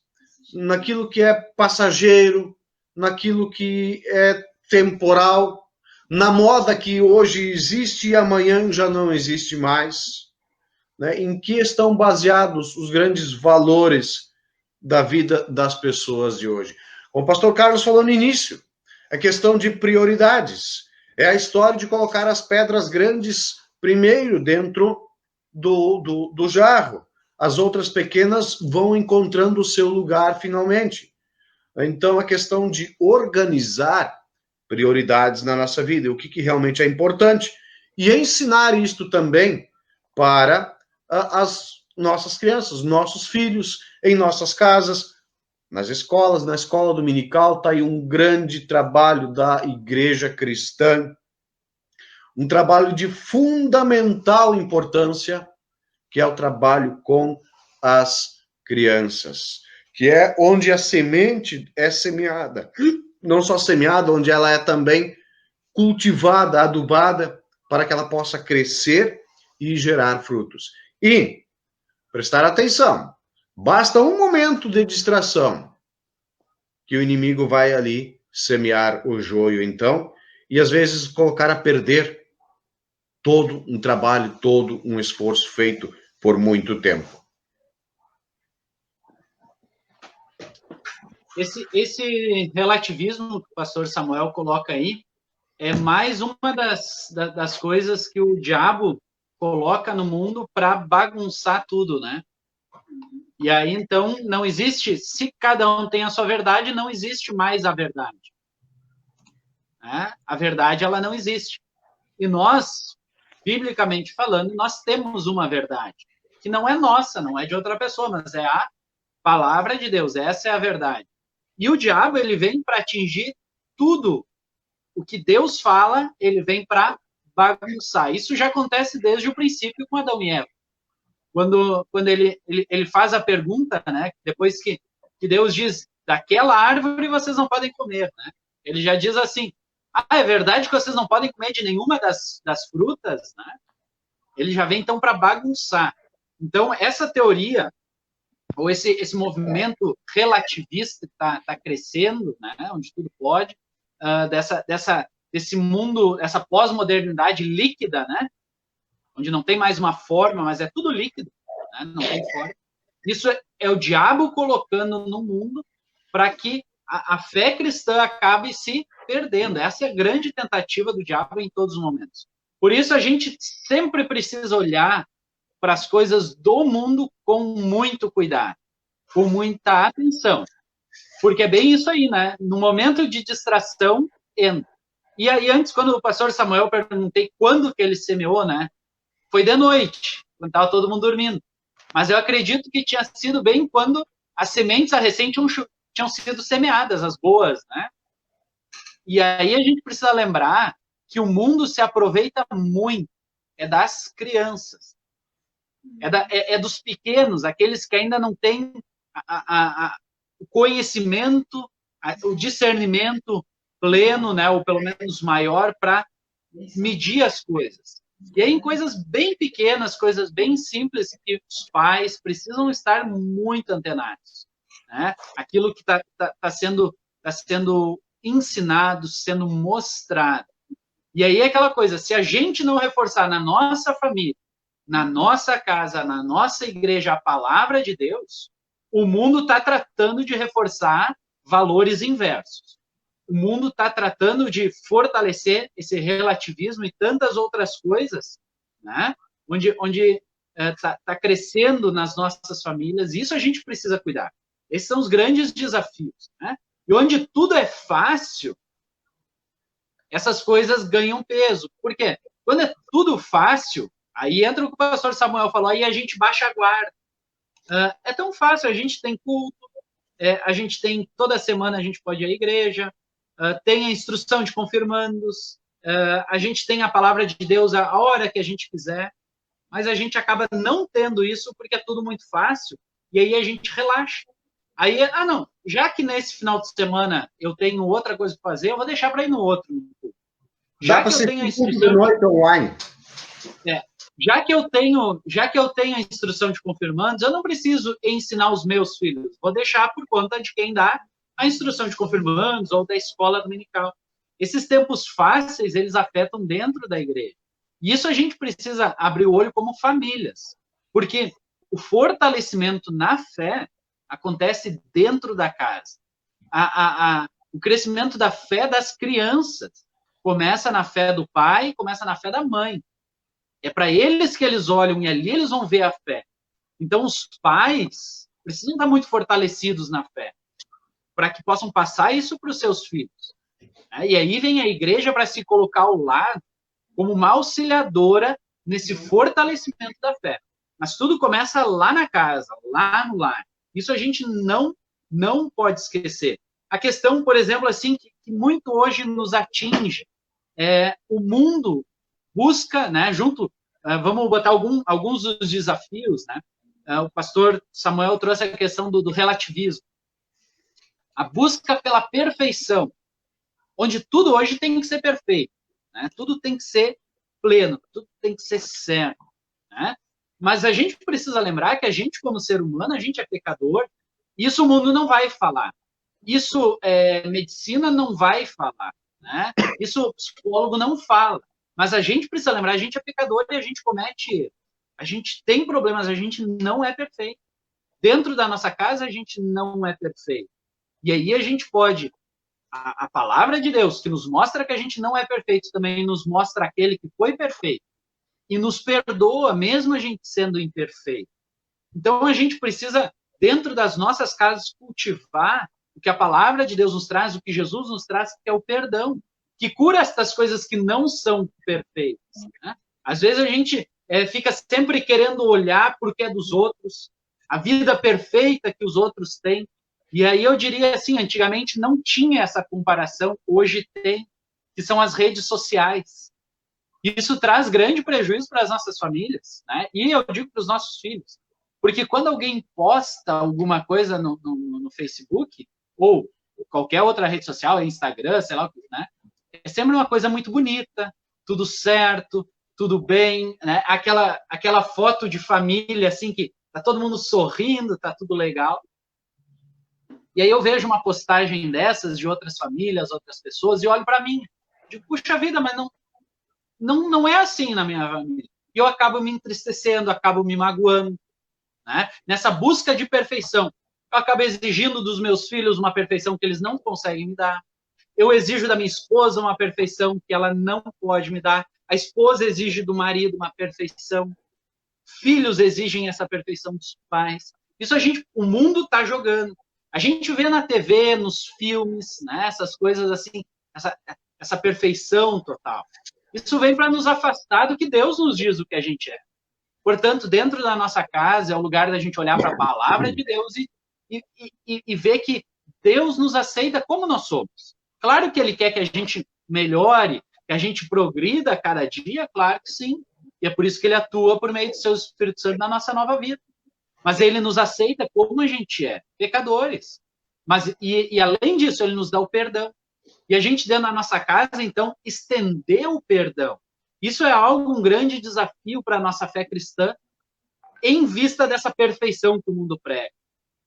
naquilo que é passageiro, naquilo que é temporal, na moda que hoje existe e amanhã já não existe mais, né? Em que estão baseados os grandes valores da vida das pessoas de hoje? Como o pastor Carlos falou no início, é questão de prioridades. É a história de colocar as pedras grandes primeiro dentro do jarro. As outras pequenas vão encontrando o seu lugar finalmente. Então, a questão de organizar prioridades na nossa vida, o que realmente é importante, e ensinar isto também para as nossas crianças, nossos filhos, em nossas casas, nas escolas, na escola dominical. Está aí um grande trabalho da igreja cristã, um trabalho de fundamental importância, que é o trabalho com as crianças, que é onde a semente é semeada. Não só semeada, onde ela é também cultivada, adubada, para que ela possa crescer e gerar frutos. E prestar atenção, basta um momento de distração que o inimigo vai ali semear o joio, então, e às vezes colocar a perder todo um trabalho, todo um esforço feito por muito tempo. Esse relativismo que o pastor Samuel coloca aí é mais uma das coisas que o diabo coloca no mundo para bagunçar tudo, né? E aí, então, não existe, se cada um tem a sua verdade, não existe mais a verdade. Né? A verdade, ela não existe. E nós, biblicamente falando, nós temos uma verdade, que não é nossa, não é de outra pessoa, mas é a palavra de Deus, essa é a verdade. E o diabo, ele vem para atingir tudo o que Deus fala, ele vem para bagunçar. Isso já acontece desde o princípio com Adão e Eva. Quando ele faz a pergunta, né, depois que Deus diz, daquela árvore vocês não podem comer, né? Ele já diz assim, é verdade que vocês não podem comer de nenhuma das frutas, né? Ele já vem, então, para bagunçar. Então, essa teoria, ou esse movimento relativista que está crescendo, né, onde tudo pode, desse mundo, essa pós-modernidade líquida, né, onde não tem mais uma forma, mas é tudo líquido, né, não tem forma. Isso é o diabo colocando no mundo para que a fé cristã acabe se perdendo. Essa é a grande tentativa do diabo em todos os momentos. Por isso, a gente sempre precisa olhar para as coisas do mundo com muito cuidado, com muita atenção. Porque é bem isso aí, né? No momento de distração, entra. E aí, antes, quando o pastor Samuel perguntei quando que ele semeou, né? Foi de noite, quando estava todo mundo dormindo. Mas eu acredito que tinha sido bem quando as sementes a recém tinham sido semeadas, as boas, né? E aí a gente precisa lembrar que o mundo se aproveita muito, é das crianças, é dos pequenos, aqueles que ainda não têm o conhecimento, o discernimento pleno, né, ou pelo menos maior, para medir as coisas. E aí, em coisas bem pequenas, coisas bem simples, que os pais precisam estar muito antenados. Né? Aquilo que tá sendo ensinado, sendo mostrado. E aí é aquela coisa, se a gente não reforçar na nossa família, na nossa casa, na nossa igreja, a palavra de Deus, o mundo está tratando de reforçar valores inversos. O mundo está tratando de fortalecer esse relativismo e tantas outras coisas, né? onde está crescendo nas nossas famílias. Isso a gente precisa cuidar. Esses são os grandes desafios. Né? E onde tudo é fácil, essas coisas ganham peso. Por quê? Quando é tudo fácil, aí entra o que o pastor Samuel falou, aí a gente baixa a guarda. É tão fácil, a gente tem culto, a gente tem, toda semana a gente pode ir à igreja, tem a instrução de confirmandos, a gente tem a palavra de Deus a hora que a gente quiser, mas a gente acaba não tendo isso porque é tudo muito fácil, e aí a gente relaxa. Aí, não, já que nesse final de semana eu tenho outra coisa para fazer, eu vou deixar para ir no outro. Já que eu tenho a instrução de noite online. Já que eu tenho a instrução de confirmandos, eu não preciso ensinar os meus filhos. Vou deixar por conta de quem dá a instrução de confirmandos ou da escola dominical. Esses tempos fáceis, eles afetam dentro da igreja. E isso a gente precisa abrir o olho como famílias. Porque o fortalecimento na fé acontece dentro da casa. O crescimento da fé das crianças começa na fé do pai, começa na fé da mãe. É para eles que eles olham e ali eles vão ver a fé. Então, os pais precisam estar muito fortalecidos na fé, para que possam passar isso para os seus filhos. E aí vem a igreja para se colocar ao lado como uma auxiliadora nesse fortalecimento da fé. Mas tudo começa lá na casa, lá no lar. Isso a gente não pode esquecer. A questão, por exemplo, assim, que muito hoje nos atinge, o mundo busca, né, vamos botar alguns dos desafios, né? O pastor Samuel trouxe a questão do relativismo. A busca pela perfeição, onde tudo hoje tem que ser perfeito, né? Tudo tem que ser pleno, tudo tem que ser certo, né? Mas a gente precisa lembrar que a gente, como ser humano, a gente é pecador, e isso o mundo não vai falar. Isso medicina não vai falar, né? Isso o psicólogo não fala. Mas a gente precisa lembrar, a gente é pecador e a gente tem problemas, a gente não é perfeito. Dentro da nossa casa, a gente não é perfeito. E aí a gente pode, a palavra de Deus, que nos mostra que a gente não é perfeito, também nos mostra aquele que foi perfeito e nos perdoa, mesmo a gente sendo imperfeito. Então a gente precisa, dentro das nossas casas, cultivar o que a palavra de Deus nos traz, o que Jesus nos traz, que é o perdão, que cura estas coisas que não são perfeitas, né? Às vezes a gente fica sempre querendo olhar para o que é dos outros, a vida perfeita que os outros têm. E aí eu diria assim, antigamente não tinha essa comparação, hoje tem, que são as redes sociais. Isso traz grande prejuízo para as nossas famílias, né? E eu digo para os nossos filhos, porque quando alguém posta alguma coisa no Facebook, ou qualquer outra rede social, Instagram, sei lá, né? É sempre uma coisa muito bonita, tudo certo, tudo bem, né? Aquela foto de família, assim, que tá todo mundo sorrindo, tá tudo legal. E aí eu vejo uma postagem dessas de outras famílias, outras pessoas, e olho para mim, digo, puxa vida, mas não é assim na minha família. E eu acabo me entristecendo, acabo me magoando, né? Nessa busca de perfeição. Eu acabo exigindo dos meus filhos uma perfeição que eles não conseguem me dar. Eu exijo da minha esposa uma perfeição que ela não pode me dar. A esposa exige do marido uma perfeição. Filhos exigem essa perfeição dos pais. Isso o mundo está jogando. A gente vê na TV, nos filmes, né, essas coisas assim, essa perfeição total. Isso vem para nos afastar do que Deus nos diz o que a gente é. Portanto, dentro da nossa casa é o lugar da gente olhar para a palavra de Deus e ver que Deus nos aceita como nós somos. Claro que Ele quer que a gente melhore, que a gente progrida a cada dia, claro que sim. E é por isso que Ele atua por meio do Seu Espírito Santo na nossa nova vida. Mas Ele nos aceita como a gente é, pecadores. Mas, e além disso, Ele nos dá o perdão. E a gente, dentro da nossa casa, então, estender o perdão. Isso é um grande desafio para a nossa fé cristã, em vista dessa perfeição que o mundo prega.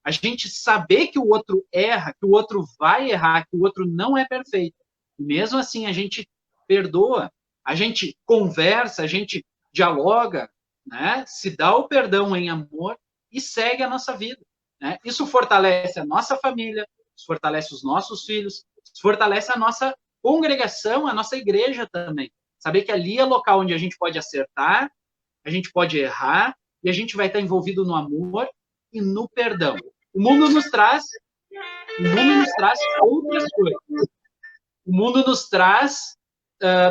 A gente saber que o outro erra, que o outro vai errar, que o outro não é perfeito. Mesmo assim, a gente perdoa, a gente conversa, a gente dialoga, né? Se dá o perdão em amor e segue a nossa vida, né? Isso fortalece a nossa família, fortalece os nossos filhos, fortalece a nossa congregação, a nossa igreja também. Saber que ali é local onde a gente pode acertar, a gente pode errar, e a gente vai estar envolvido no amor e no perdão. O mundo nos traz outras coisas. O mundo nos traz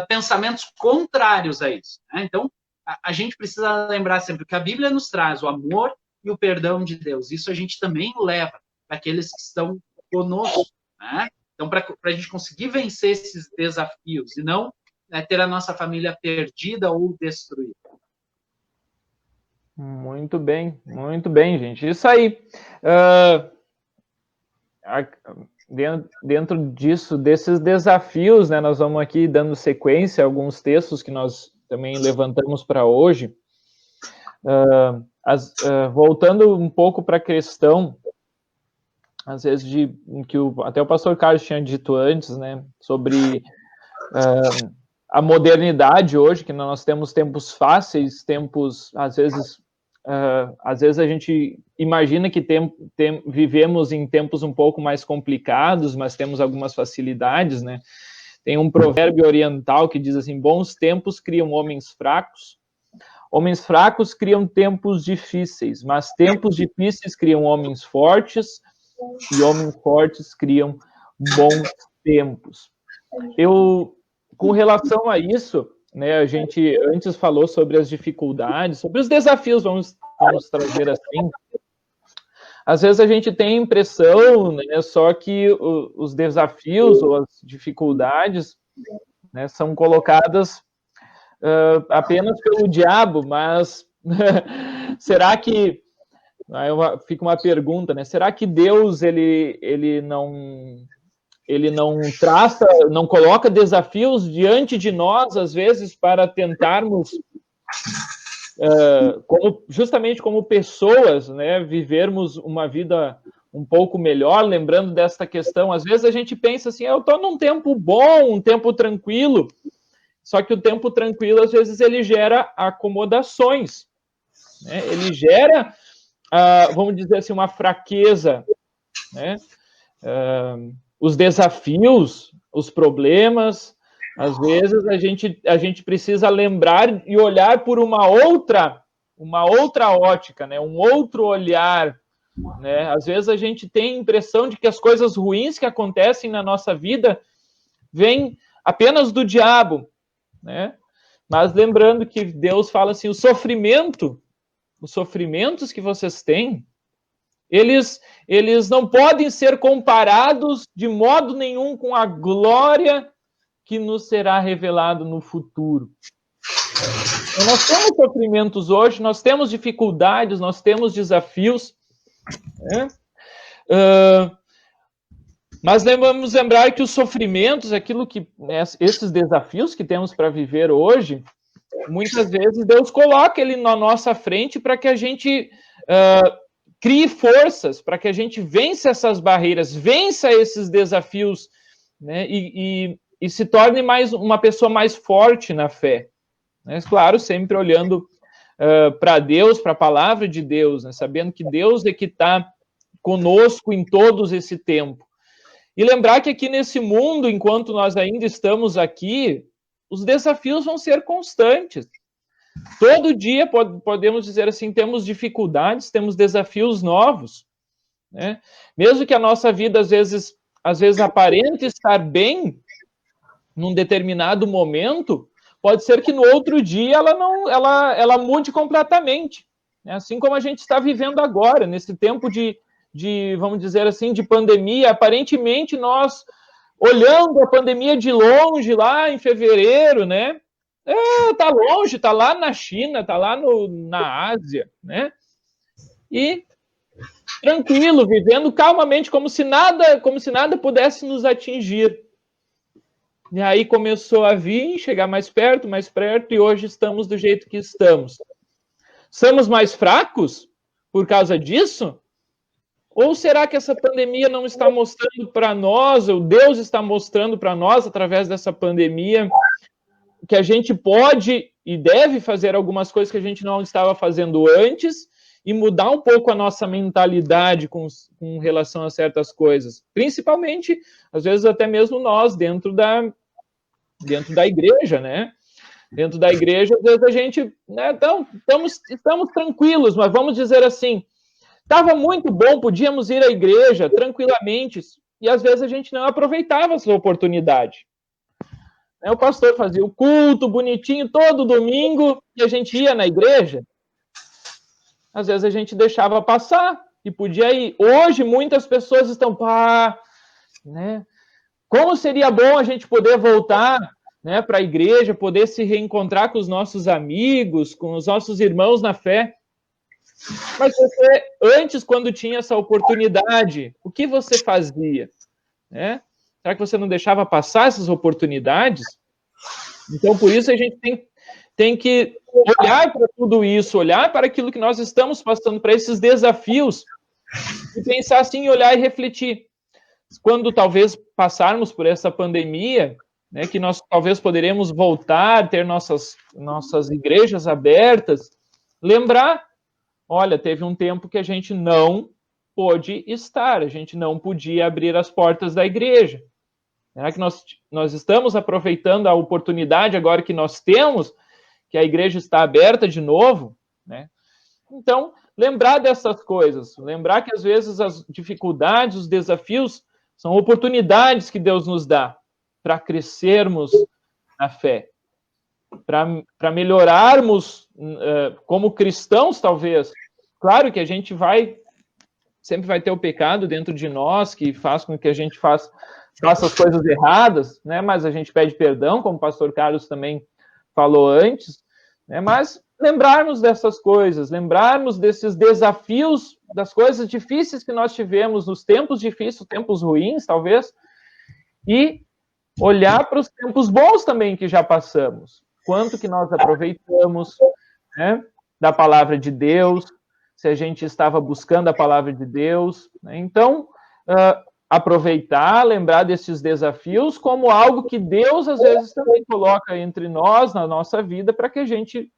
pensamentos contrários a isso, né? Então, a gente precisa lembrar sempre que a Bíblia nos traz o amor e o perdão de Deus. Isso a gente também leva para aqueles que estão conosco, né? Então, para a gente conseguir vencer esses desafios e não ter a nossa família perdida ou destruída. Muito bem, gente. Isso aí. Dentro desses desafios, né, nós vamos aqui dando sequência a alguns textos que nós também levantamos para hoje. Voltando um pouco para a questão, às vezes, que até o pastor Carlos tinha dito antes, né, sobre a modernidade hoje, que nós temos tempos fáceis, tempos, às vezes a gente imagina que vivemos em tempos um pouco mais complicados, mas temos algumas facilidades, né? Tem um provérbio oriental que diz assim: bons tempos criam homens fracos criam tempos difíceis, mas tempos difíceis criam homens fortes, e homens fortes criam bons tempos. Com relação a isso, né, a gente antes falou sobre as dificuldades, sobre os desafios, vamos trazer assim. Às vezes a gente tem a impressão, né, só que os desafios ou as dificuldades, né, são colocadas apenas pelo diabo, mas será que... Aí fica uma pergunta, né? Será que Deus ele não traça, não coloca desafios diante de nós, às vezes, para tentarmos, justamente como pessoas, né, vivermos uma vida um pouco melhor, lembrando desta questão. Às vezes a gente pensa assim, eu estou num tempo bom, um tempo tranquilo, só que o tempo tranquilo, às vezes, ele gera acomodações, né? Ele gera, vamos dizer assim, uma fraqueza, né? Os desafios, os problemas, às vezes a gente precisa lembrar e olhar por uma outra ótica, né? Um outro olhar, né? Às vezes a gente tem a impressão de que as coisas ruins que acontecem na nossa vida vêm apenas do diabo, né? Mas lembrando que Deus fala assim, os sofrimentos que vocês têm, eles não podem ser comparados de modo nenhum com a glória que nos será revelado no futuro. Então, nós temos sofrimentos hoje, nós temos dificuldades, nós temos desafios, né? Mas vamos lembrar que os sofrimentos, esses desafios que temos para viver hoje, muitas vezes Deus coloca ele na nossa frente para que a gente crie forças, para que a gente vença essas barreiras, vença esses desafios, né? E se torne uma pessoa mais forte na fé. Né? Claro, sempre olhando para Deus, para a palavra de Deus, né? Sabendo que Deus é que está conosco em todo esse tempo. E lembrar que aqui nesse mundo, enquanto nós ainda estamos aqui, os desafios vão ser constantes. Todo dia, podemos dizer assim, temos dificuldades, temos desafios novos, né? Mesmo que a nossa vida, às vezes aparente estar bem, num determinado momento, pode ser que no outro dia ela mude completamente, né? Assim como a gente está vivendo agora, nesse tempo de, vamos dizer assim, de pandemia. Aparentemente, nós, olhando a pandemia de longe, lá em fevereiro, né? Tá longe, tá lá na China, tá lá na Ásia, né? E tranquilo, vivendo calmamente, como se nada pudesse nos atingir. E aí começou a chegar mais perto, e hoje estamos do jeito que estamos. Somos mais fracos por causa disso? Ou será que essa pandemia não está mostrando para nós, ou Deus está mostrando para nós, através dessa pandemia, que a gente pode e deve fazer algumas coisas que a gente não estava fazendo antes e mudar um pouco a nossa mentalidade com relação a certas coisas? Principalmente, às vezes, até mesmo nós, dentro da igreja, né? Dentro da igreja, às vezes a gente, né, estamos tranquilos, mas vamos dizer assim, estava muito bom, podíamos ir à igreja tranquilamente, e às vezes a gente não aproveitava essa oportunidade. O pastor fazia o culto bonitinho todo domingo, e a gente ia na igreja. Às vezes a gente deixava passar, e podia ir. Hoje, muitas pessoas estão, né? Como seria bom a gente poder voltar, né, para a igreja, poder se reencontrar com os nossos amigos, com os nossos irmãos na fé. Mas você, antes, quando tinha essa oportunidade, o que você fazia? Né? Será que você não deixava passar essas oportunidades? Então, por isso, a gente tem que olhar para tudo isso, olhar para aquilo que nós estamos passando, para esses desafios, e pensar assim, olhar e refletir. Quando talvez passarmos por essa pandemia, né, que nós talvez poderemos voltar, ter nossas igrejas abertas, lembrar, olha, teve um tempo que a gente não pôde estar, a gente não podia abrir as portas da igreja. Será que nós estamos aproveitando a oportunidade agora que nós temos, que a igreja está aberta de novo, né? Então, lembrar dessas coisas, lembrar que às vezes as dificuldades, os desafios, são oportunidades que Deus nos dá para crescermos na fé, para melhorarmos como cristãos, talvez. Claro que a gente sempre vai ter o pecado dentro de nós, que faz com que a gente faça as coisas erradas, né? Mas a gente pede perdão, como o pastor Carlos também falou antes, né? Mas lembrarmos dessas coisas, lembrarmos desses desafios, das coisas difíceis que nós tivemos, nos tempos difíceis, tempos ruins, talvez, e olhar para os tempos bons também que já passamos. Quanto que nós aproveitamos, né, da palavra de Deus, se a gente estava buscando a palavra de Deus, né? Então, aproveitar, lembrar desses desafios como algo que Deus, às vezes, também coloca entre nós, na nossa vida, para que a gente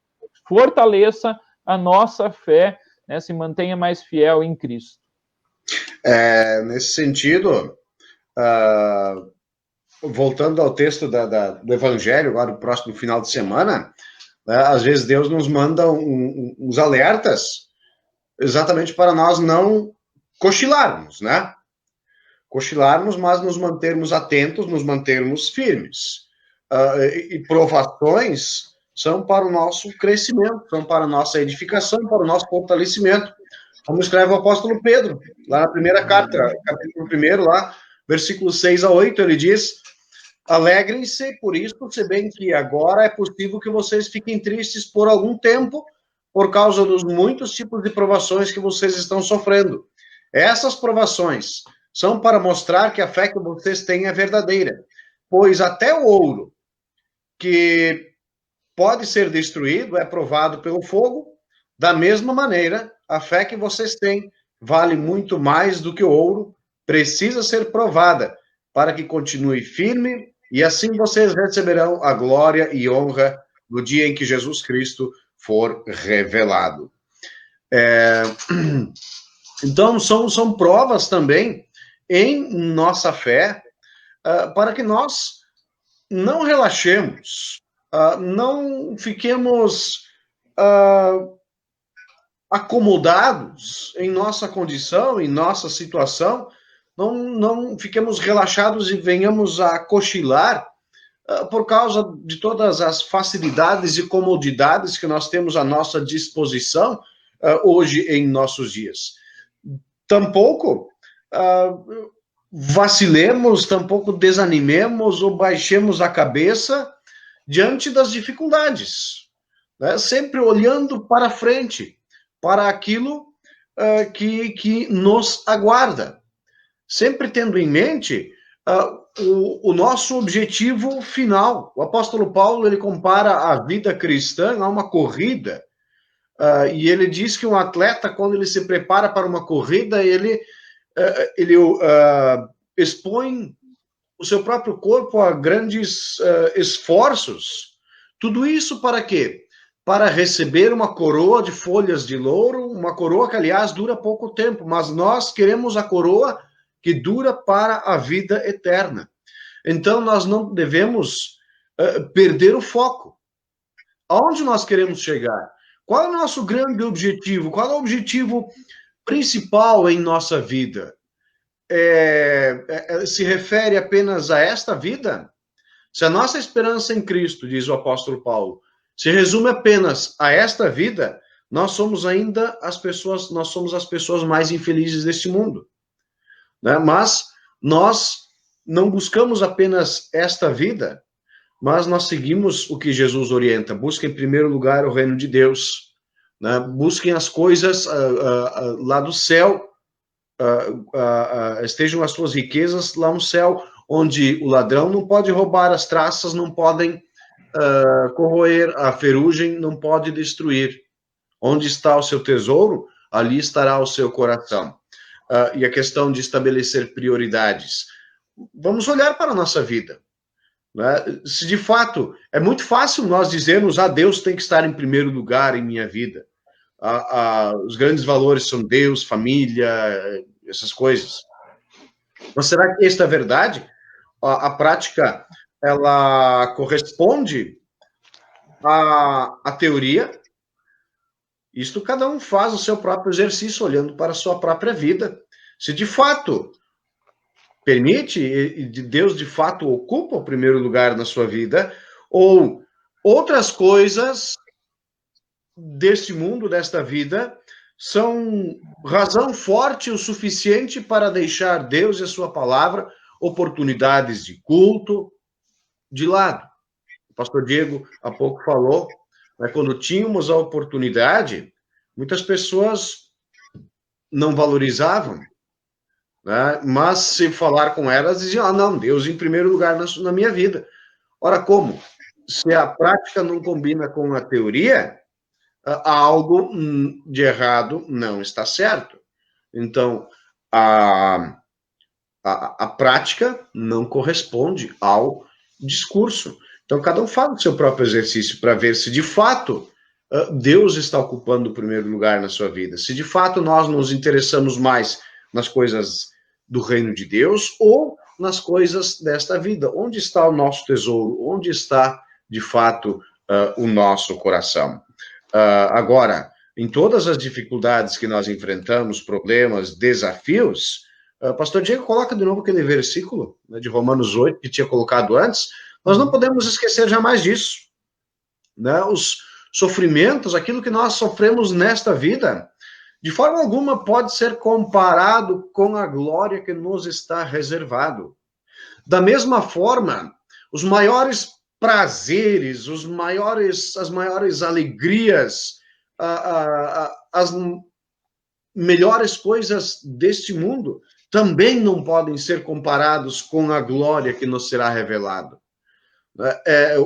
fortaleça a nossa fé, né, se mantenha mais fiel em Cristo. Nesse sentido, voltando ao texto do Evangelho, agora no próximo final de semana, né, às vezes Deus nos manda uns alertas exatamente para nós não cochilarmos, né? Cochilarmos, mas nos mantermos atentos, nos mantermos firmes. E provações são para o nosso crescimento, são para a nossa edificação, para o nosso fortalecimento. Como escreve o apóstolo Pedro, lá na primeira carta, capítulo 1, lá, versículos 6 a 8, ele diz: alegrem-se por isso, se bem que agora é possível que vocês fiquem tristes por algum tempo, por causa dos muitos tipos de provações que vocês estão sofrendo. Essas provações são para mostrar que a fé que vocês têm é verdadeira, pois até o ouro, que pode ser destruído, é provado pelo fogo. Da mesma maneira, a fé que vocês têm vale muito mais do que o ouro, precisa ser provada, para que continue firme, e assim vocês receberão a glória e honra no dia em que Jesus Cristo for revelado. Então, são provas também em nossa fé, para que nós não relaxemos, não fiquemos acomodados em nossa condição, em nossa situação, não fiquemos relaxados e venhamos a cochilar por causa de todas as facilidades e comodidades que nós temos à nossa disposição hoje em nossos dias. Tampouco vacilemos, tampouco desanimemos ou baixemos a cabeça diante das dificuldades, né? Sempre olhando para frente, para aquilo que nos aguarda. Sempre tendo em mente o nosso objetivo final. O apóstolo Paulo, ele compara a vida cristã a uma corrida, e ele diz que um atleta, quando ele se prepara para uma corrida, ele expõe o seu próprio corpo a grandes esforços. Tudo isso para quê? Para receber uma coroa de folhas de louro, uma coroa que, aliás, dura pouco tempo, mas nós queremos a coroa que dura para a vida eterna. Então, nós não devemos perder o foco. Aonde nós queremos chegar? Qual é o nosso grande objetivo? Qual é o objetivo principal em nossa vida? Se refere apenas a esta vida? Se a nossa esperança em Cristo, diz o apóstolo Paulo, se resume apenas a esta vida, nós somos as pessoas mais infelizes deste mundo, né? Mas nós não buscamos apenas esta vida, mas nós seguimos o que Jesus orienta. Busquem em primeiro lugar o reino de Deus, né? Busquem as coisas lá do céu, estejam as suas riquezas lá no céu, onde o ladrão não pode roubar, as traças não podem corroer, a ferrugem não pode destruir. Onde está o seu tesouro, ali estará o seu coração. E a questão de estabelecer prioridades. Vamos olhar para a nossa vida, né? Se de fato é muito fácil nós dizermos: Deus tem que estar em primeiro lugar em minha vida. Os grandes valores são Deus, família, essas coisas. Mas será que esta é verdade? A prática, ela corresponde à teoria? Isto cada um faz o seu próprio exercício, olhando para a sua própria vida. Se de fato permite, e Deus de fato ocupa o primeiro lugar na sua vida, ou outras coisas deste mundo, desta vida, são razão forte o suficiente para deixar Deus e a sua palavra, oportunidades de culto, de lado. O pastor Diego há pouco falou, né, quando tínhamos a oportunidade, muitas pessoas não valorizavam, né, mas se falar com elas, diziam: não, Deus em primeiro lugar na minha vida. Ora, como? Se a prática não combina com a teoria, algo de errado não está certo. Então, a prática não corresponde ao discurso. Então, cada um faz o seu próprio exercício para ver se, de fato, Deus está ocupando o primeiro lugar na sua vida. Se, de fato, nós nos interessamos mais nas coisas do reino de Deus ou nas coisas desta vida. Onde está o nosso tesouro? Onde está, de fato, o nosso coração? Agora, em todas as dificuldades que nós enfrentamos, problemas, desafios, Pastor Diego, coloca de novo aquele versículo, né, de Romanos 8, que tinha colocado antes. Nós não podemos esquecer jamais disso. Né? Os sofrimentos, aquilo que nós sofremos nesta vida, de forma alguma pode ser comparado com a glória que nos está reservado. Da mesma forma, os maiores prazeres, as maiores alegrias, as melhores coisas deste mundo também não podem ser comparados com a glória que nos será revelado.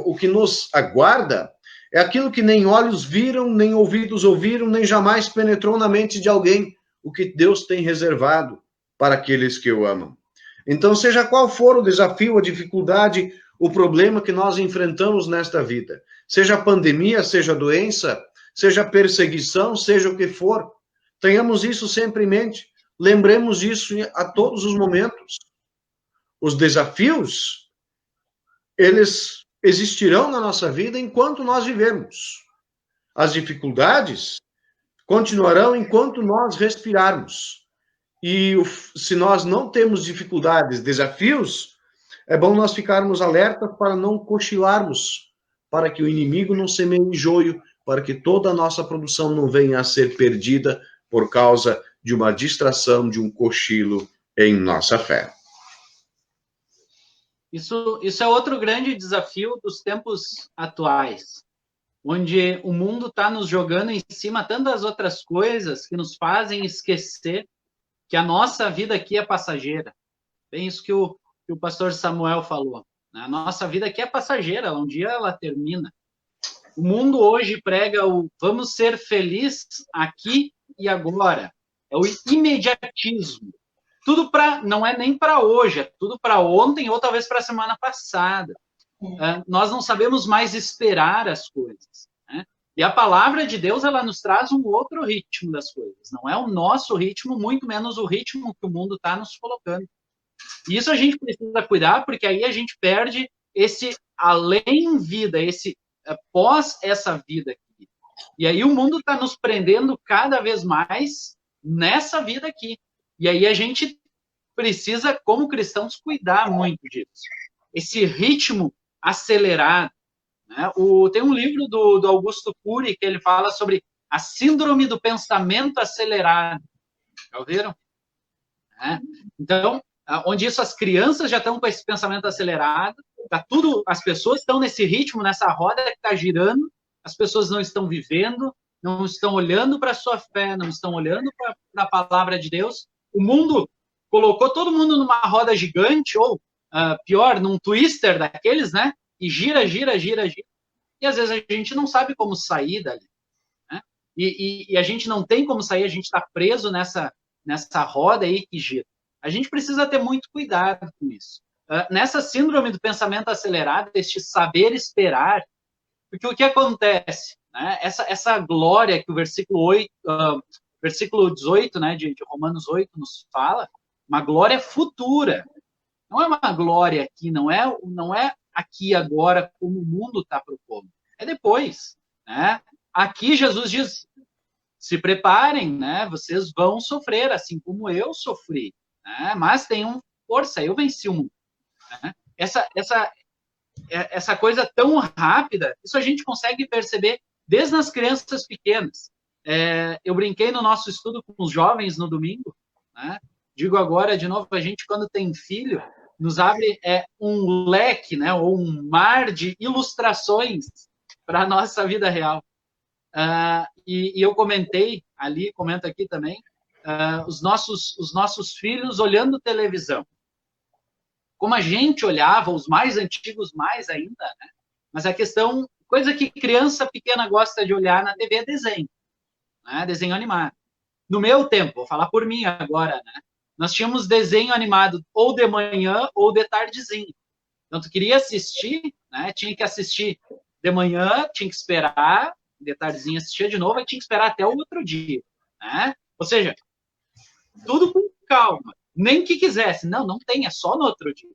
O que nos aguarda é aquilo que nem olhos viram, nem ouvidos ouviram, nem jamais penetrou na mente de alguém, o que Deus tem reservado para aqueles que o amam. Então, seja qual for o desafio, a dificuldade, o problema que nós enfrentamos nesta vida, seja pandemia, seja doença, seja perseguição, seja o que for, tenhamos isso sempre em mente, lembremos isso a todos os momentos. Os desafios, eles existirão na nossa vida enquanto nós vivemos. As dificuldades continuarão enquanto nós respirarmos. E se nós não temos dificuldades, desafios, é bom nós ficarmos alertas para não cochilarmos, para que o inimigo não semeie joio, para que toda a nossa produção não venha a ser perdida por causa de uma distração, de um cochilo em nossa fé. Isso é outro grande desafio dos tempos atuais, onde o mundo está nos jogando em cima tantas outras coisas que nos fazem esquecer que a nossa vida aqui é passageira. Bem isso que o pastor Samuel falou. A nossa vida aqui é passageira, um dia ela termina. O mundo hoje prega o vamos ser felizes aqui e agora. É o imediatismo. Tudo não é nem para hoje, é tudo para ontem ou talvez para a semana passada. Nós não sabemos mais esperar as coisas. Né? E a palavra de Deus, ela nos traz um outro ritmo das coisas. Não é o nosso ritmo, muito menos o ritmo que o mundo está nos colocando. E isso a gente precisa cuidar, porque aí a gente perde esse além-vida, esse pós essa vida aqui. E aí o mundo está nos prendendo cada vez mais nessa vida aqui. E aí a gente precisa, como cristãos, cuidar muito disso. Esse ritmo acelerado. Né? Tem um livro do Augusto Cury que ele fala sobre a síndrome do pensamento acelerado. Já ouviram? Então, onde isso as crianças já estão com esse pensamento acelerado, tá tudo, as pessoas estão nesse ritmo, nessa roda que está girando, as pessoas não estão vivendo, não estão olhando para a sua fé, não estão olhando para a palavra de Deus. O mundo colocou todo mundo numa roda gigante, ou pior, num twister daqueles, né? E gira. E às vezes a gente não sabe como sair dali. Né? E a gente não tem como sair, a gente está preso nessa roda aí que gira. A gente precisa ter muito cuidado com isso. Nessa síndrome do pensamento acelerado, este saber esperar, porque o que acontece? Né? Essa glória que o versículo 18, né, de Romanos 8 nos fala, uma glória futura. Não é uma glória aqui, não é aqui agora como o mundo está propondo. É depois. Né? Aqui Jesus diz, se preparem, né? Vocês vão sofrer, assim como eu sofri. Né? Mas tenham força, eu venci o mundo. Né? Essa coisa tão rápida, isso a gente consegue perceber desde as crianças pequenas. Eu brinquei no nosso estudo com os jovens no domingo, né? Digo agora, de novo, a gente, quando tem filho, nos abre um leque, né? Ou um mar de ilustrações para a nossa vida real. E eu comentei ali, comento aqui também, os nossos filhos olhando televisão. Como a gente olhava, os mais antigos mais ainda, né? Mas a questão, coisa que criança pequena gosta de olhar na TV é desenho, né? Desenho animado. No meu tempo, vou falar por mim agora, né? Nós tínhamos desenho animado ou de manhã ou de tardezinho. Então, tu queria assistir, né? Tinha que assistir de manhã, tinha que esperar, de tardezinho assistia de novo, e tinha que esperar até o outro dia, né? Ou seja, tudo com calma. Nem que quisesse. Não tem, é só no outro dia.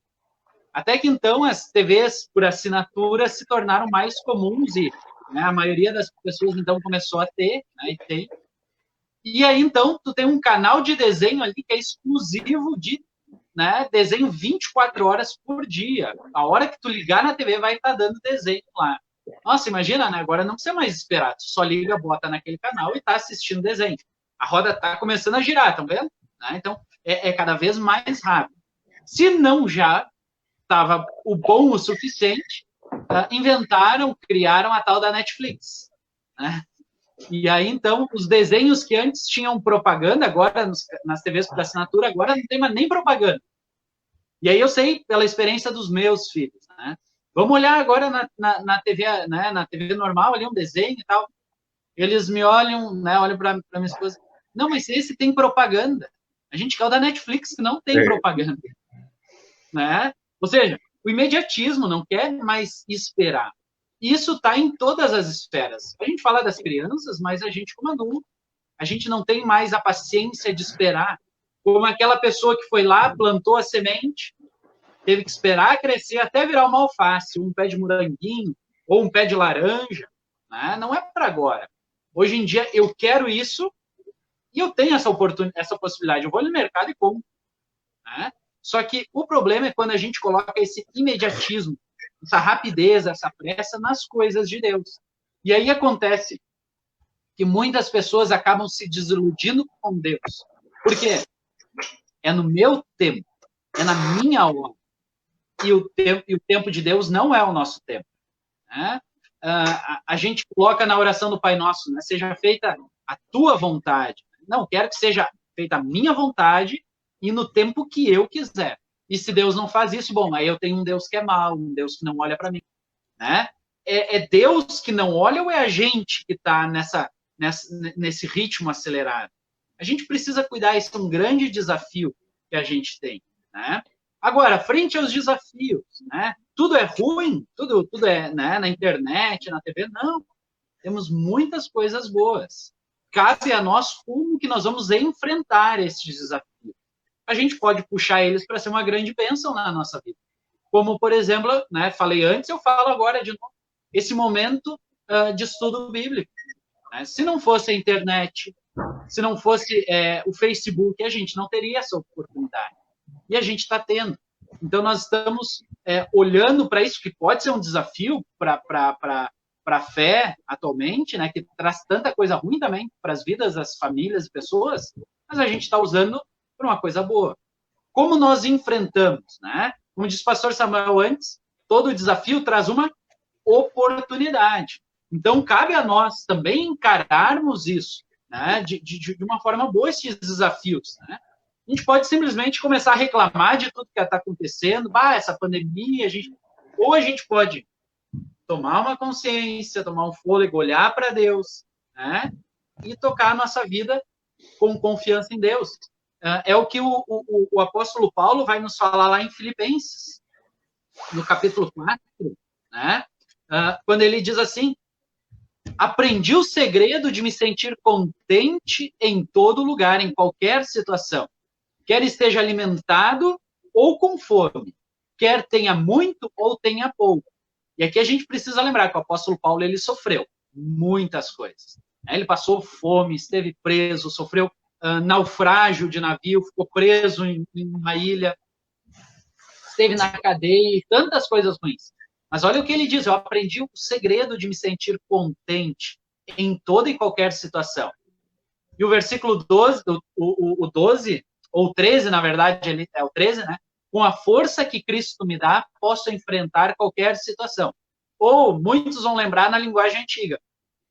Até que, então, as TVs por assinatura se tornaram mais comuns e, né, a maioria das pessoas, então, começou a ter, né, e tem. E aí, então, tu tem um canal de desenho ali que é exclusivo de, né, desenho 24 horas por dia. A hora que tu ligar na TV vai estar dando desenho lá. Nossa, imagina, né? Agora não precisa mais esperar. Tu só liga, bota naquele canal e está assistindo desenho. A roda está começando a girar, estão vendo? Né? Então, é cada vez mais rápido. Se não já estava o bom o suficiente, criaram a tal da Netflix. Né? E aí, então, os desenhos que antes tinham propaganda, agora nas TVs por assinatura, agora não tem mais nem propaganda. E aí eu sei pela experiência dos meus filhos, né? Vamos olhar agora na TV, né? Na TV normal, ali um desenho e tal. Eles me olham, né? Olham para minha esposa. Não, mas esse tem propaganda. A gente quer o da Netflix que não tem propaganda, né? Ou seja, o imediatismo não quer mais esperar. Isso está em todas as esferas. A gente fala das crianças, mas a gente, como adulto, a gente não tem mais a paciência de esperar. Como aquela pessoa que foi lá, plantou a semente, teve que esperar crescer até virar uma alface, um pé de moranguinho, ou um pé de laranja. Né? Não é para agora. Hoje em dia, eu quero isso e eu tenho essa possibilidade. Eu vou no mercado e compro. Né? Só que o problema é quando a gente coloca esse imediatismo, essa rapidez, essa pressa nas coisas de Deus. E aí acontece que muitas pessoas acabam se desiludindo com Deus. Por quê? É no meu tempo, é na minha hora. E o tempo de Deus não é o nosso tempo. Né? A gente coloca na oração do Pai Nosso, né? Seja feita a tua vontade. Não, quero que seja feita a minha vontade e no tempo que eu quiser. E se Deus não faz isso, bom, aí eu tenho um Deus que é mau, um Deus que não olha para mim. Né? É Deus que não olha ou é a gente que está nesse ritmo acelerado? A gente precisa cuidar, esse é um grande desafio que a gente tem. Né? Agora, frente aos desafios, né? Tudo é ruim, tudo é, né, na internet, na TV, não. Temos muitas coisas boas. Cabe a nós como que nós vamos enfrentar esses desafios. A gente pode puxar eles para ser uma grande bênção na nossa vida. Como, por exemplo, né, falei antes, eu falo agora de novo, esse momento de estudo bíblico. Né? Se não fosse a internet, se não fosse o Facebook, a gente não teria essa oportunidade. E a gente está tendo. Então, nós estamos olhando para isso, que pode ser um desafio para a fé atualmente, né, que traz tanta coisa ruim também para as vidas das famílias e pessoas, mas a gente está usando para uma coisa boa. Como nós enfrentamos, né? Como disse o pastor Samuel antes, todo desafio traz uma oportunidade. Então, cabe a nós também encararmos isso, né, de uma forma boa, esses desafios. Né? A gente pode simplesmente começar a reclamar de tudo que está acontecendo, essa pandemia, ou a gente pode tomar uma consciência, tomar um fôlego, olhar para Deus, né, e tocar a nossa vida com confiança em Deus. É o que o apóstolo Paulo vai nos falar lá em Filipenses, no capítulo 4, né? Quando ele diz assim: aprendi o segredo de me sentir contente em todo lugar, em qualquer situação, quer esteja alimentado ou com fome, quer tenha muito ou tenha pouco. E aqui a gente precisa lembrar que o apóstolo Paulo, ele sofreu muitas coisas. Ele passou fome, esteve preso, sofreu naufrágio de navio, ficou preso em uma ilha, esteve na cadeia, tantas coisas ruins. Mas olha o que ele diz: eu aprendi o segredo de me sentir contente em toda e qualquer situação. E o versículo 12, o 12, ou 13, na verdade, ele é o 13, né? Com a força que Cristo me dá, posso enfrentar qualquer situação. Ou, muitos vão lembrar na linguagem antiga: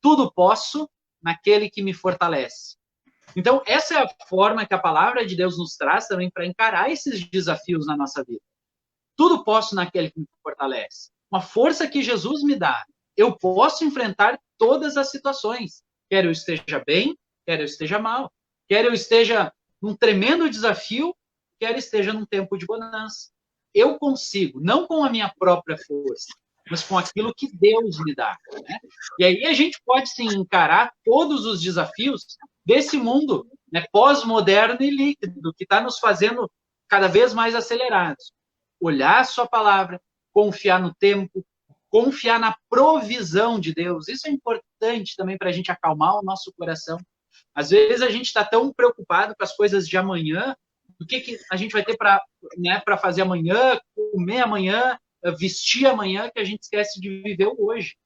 tudo posso naquele que me fortalece. Então, essa é a forma que a palavra de Deus nos traz também para encarar esses desafios na nossa vida. Tudo posso naquele que me fortalece. Uma força que Jesus me dá. eu posso enfrentar todas as situações, quer eu esteja bem, quer eu esteja mal, quer eu esteja num tremendo desafio, quer esteja num tempo de bonança. Eu consigo, não com a minha própria força, mas com aquilo que Deus me dá, né? E aí a gente pode, sim, encarar todos os desafios desse mundo, né, pós-moderno e líquido, que está nos fazendo cada vez mais acelerados. Olhar a sua palavra, confiar no tempo, confiar na provisão de Deus. Isso é importante também para a gente acalmar o nosso coração. Às vezes a gente está tão preocupado com as coisas de amanhã, o que a gente vai ter para, né, para fazer amanhã, comer amanhã, vestir amanhã, que a gente esquece de viver o hoje,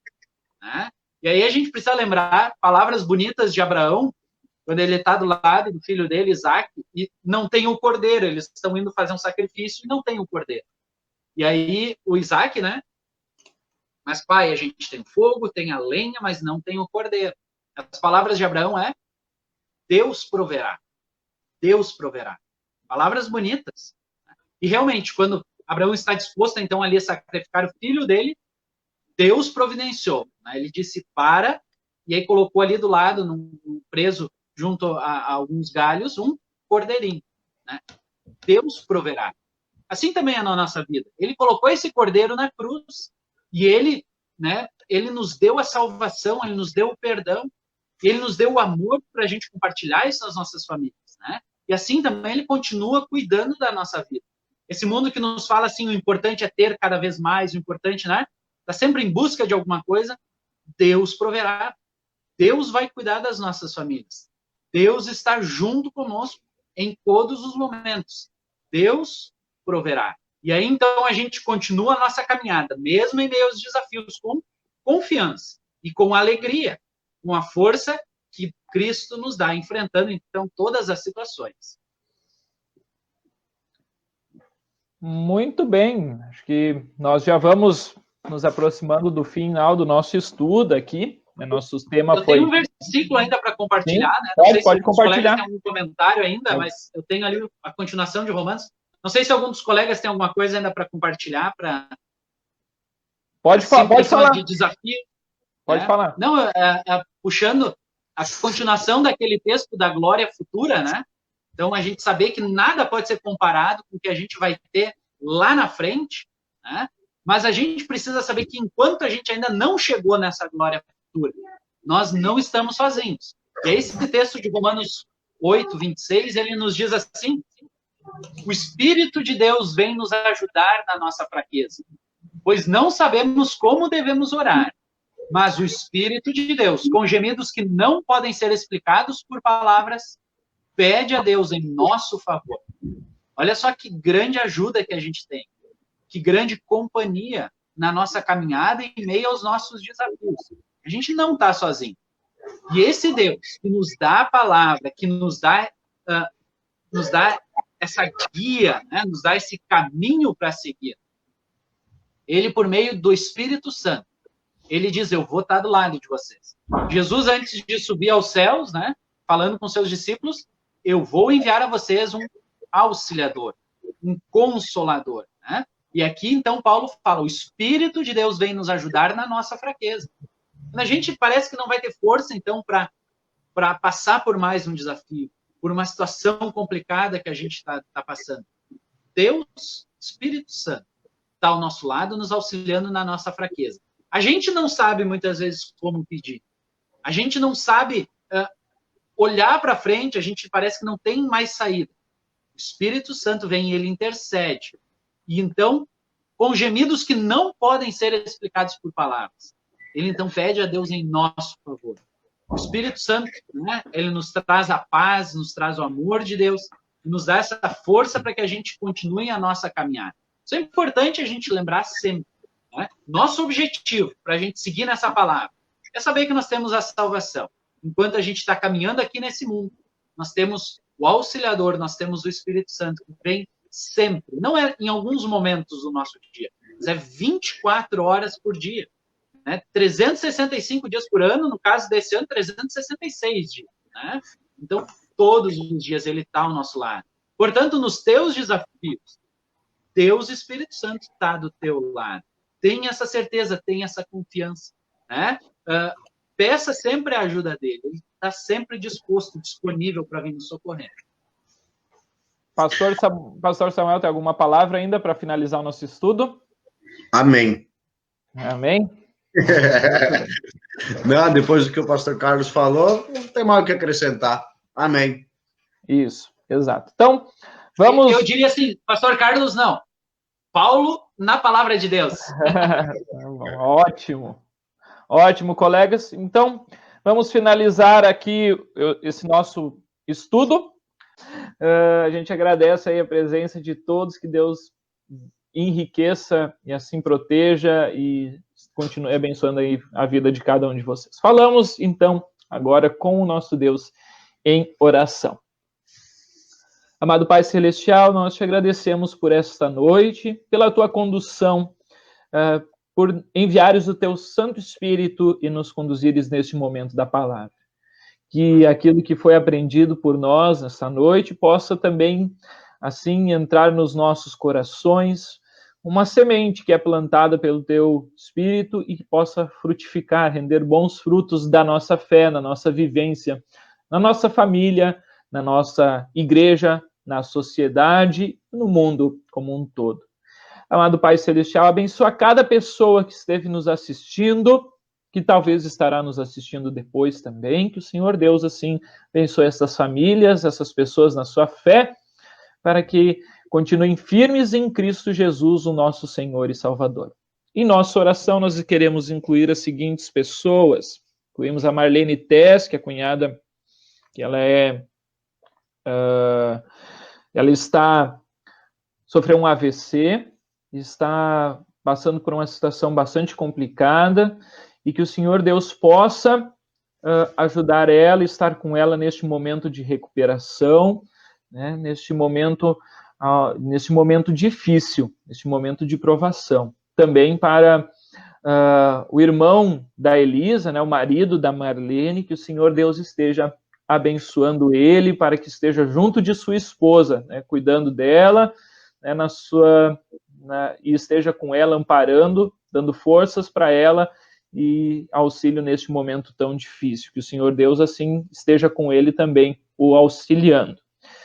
né? E aí a gente precisa lembrar palavras bonitas de Abraão, quando ele está do lado do filho dele, Isaac, e não tem o cordeiro, eles estão indo fazer um sacrifício e não tem o cordeiro. E aí o Isaac, né? Mas, pai, a gente tem fogo, tem a lenha, mas não tem o cordeiro. As palavras de Abraão é: Deus proverá. Deus proverá. Palavras bonitas. E realmente, quando Abraão está disposto, então, ali a sacrificar o filho dele, Deus providenciou. Né? Ele disse para, e aí colocou ali do lado, preso junto a alguns galhos, um cordeirinho. Né? Deus proverá. Assim também é na nossa vida. Ele colocou esse cordeiro na cruz, e ele, né, ele nos deu a salvação, ele nos deu o perdão, ele nos deu o amor para a gente compartilhar isso nas nossas famílias, né? E assim também ele continua cuidando da nossa vida. Esse mundo que nos fala assim, o importante é ter cada vez mais, o importante, né? Está sempre em busca de alguma coisa, Deus proverá. Deus vai cuidar das nossas famílias. Deus está junto conosco em todos os momentos. Deus proverá. E aí, então, a gente continua a nossa caminhada, mesmo em meio aos desafios, com confiança e com alegria, com a força que Cristo nos dá, enfrentando, então, todas as situações. Muito bem. Acho que nós já vamos nos aproximando do final do nosso estudo aqui. Nosso tema eu tenho um versículo ainda para compartilhar, sim, né? Não sei pode compartilhar. Tem algum comentário ainda, mas eu tenho ali a continuação de Romanos. Não sei se algum dos colegas tem alguma coisa ainda para compartilhar, para... Pode falar. De desafio. Pode falar. Não, puxando a continuação daquele texto da glória futura, né? Então, a gente saber que nada pode ser comparado com o que a gente vai ter lá na frente, né? Mas a gente precisa saber que enquanto a gente ainda não chegou nessa glória futura, nós não estamos sozinhos. E aí, esse texto de Romanos 8, 26, ele nos diz assim: o Espírito de Deus vem nos ajudar na nossa fraqueza, pois não sabemos como devemos orar, mas o Espírito de Deus, com gemidos que não podem ser explicados por palavras, pede a Deus em nosso favor. Olha só que grande ajuda que a gente tem, que grande companhia na nossa caminhada em meio aos nossos desafios. A gente não está sozinho. E esse Deus que nos dá a palavra, que nos dá essa guia, né, nos dá esse caminho para seguir, ele, por meio do Espírito Santo, ele diz: eu vou estar do lado de vocês. Jesus, antes de subir aos céus, né, falando com seus discípulos, eu vou enviar a vocês um auxiliador, um consolador. Né? E aqui, então, Paulo fala: o Espírito de Deus vem nos ajudar na nossa fraqueza. Quando a gente parece que não vai ter força, então, para passar por mais um desafio, por uma situação complicada que a gente está passando, Deus, Espírito Santo, está ao nosso lado, nos auxiliando na nossa fraqueza. A gente não sabe, muitas vezes, como pedir. A gente não sabe olhar para frente, a gente parece que não tem mais saída. O Espírito Santo vem e ele intercede. E então, com gemidos que não podem ser explicados por palavras, ele então pede a Deus em nosso favor. O Espírito Santo, né, ele nos traz a paz, nos traz o amor de Deus, nos dá essa força para que a gente continue a nossa caminhada. Isso é importante a gente lembrar sempre. Né? Nosso objetivo para a gente seguir nessa palavra é saber que nós temos a salvação. Enquanto a gente está caminhando aqui nesse mundo, nós temos o auxiliador, nós temos o Espírito Santo, que vem sempre. Não é em alguns momentos do nosso dia, mas é 24 horas por dia. Né? 365 dias por ano, no caso desse ano, 366 dias. Né? Então, todos os dias ele está ao nosso lado. Portanto, nos teus desafios, Deus, Espírito Santo, está do teu lado. Tenha essa certeza, tenha essa confiança. né? Peça sempre a ajuda dele. Ele está sempre disposto, disponível para vir nos socorrer. Pastor Samuel, tem alguma palavra ainda para finalizar o nosso estudo? Amém. Amém? Não, depois do que o pastor Carlos falou, não tem mais o que acrescentar. Amém. Isso, exato. Então, vamos... Eu diria assim, pastor Carlos, não. Paulo na palavra de Deus. Ótimo. Ótimo, colegas. Então, vamos finalizar aqui esse nosso estudo. A gente agradece aí a presença de todos, que Deus enriqueça e assim proteja e continue abençoando aí a vida de cada um de vocês. Falamos, então, agora com o nosso Deus em oração. Amado Pai Celestial, nós te agradecemos por esta noite, pela tua condução, por enviares o teu Santo Espírito e nos conduzires neste momento da palavra. Que aquilo que foi aprendido por nós nesta noite possa também, assim, entrar nos nossos corações, uma semente que é plantada pelo teu Espírito e que possa frutificar, render bons frutos da nossa fé, na nossa vivência, na nossa família, na nossa igreja, na sociedade, no mundo como um todo. Amado Pai Celestial, abençoa cada pessoa que esteve nos assistindo, que talvez estará nos assistindo depois também, que o Senhor Deus, assim, abençoe essas famílias, essas pessoas na sua fé, para que continuem firmes em Cristo Jesus, o nosso Senhor e Salvador. Em nossa oração, nós queremos incluir as seguintes pessoas. Incluímos a Marlene Tess, que é a cunhada, que ela sofreu um AVC, está passando por uma situação bastante complicada, e que o Senhor Deus possa ajudar ela, estar com ela neste momento de recuperação, né, neste momento difícil, neste momento de provação. Também para o irmão da Elisa, né, o marido da Marlene, que o Senhor Deus esteja abençoando ele, para que esteja junto de sua esposa, né, cuidando dela, né, e esteja com ela, amparando, dando forças para ela, e auxílio neste momento tão difícil. Que o Senhor Deus, assim, esteja com ele também, o auxiliando.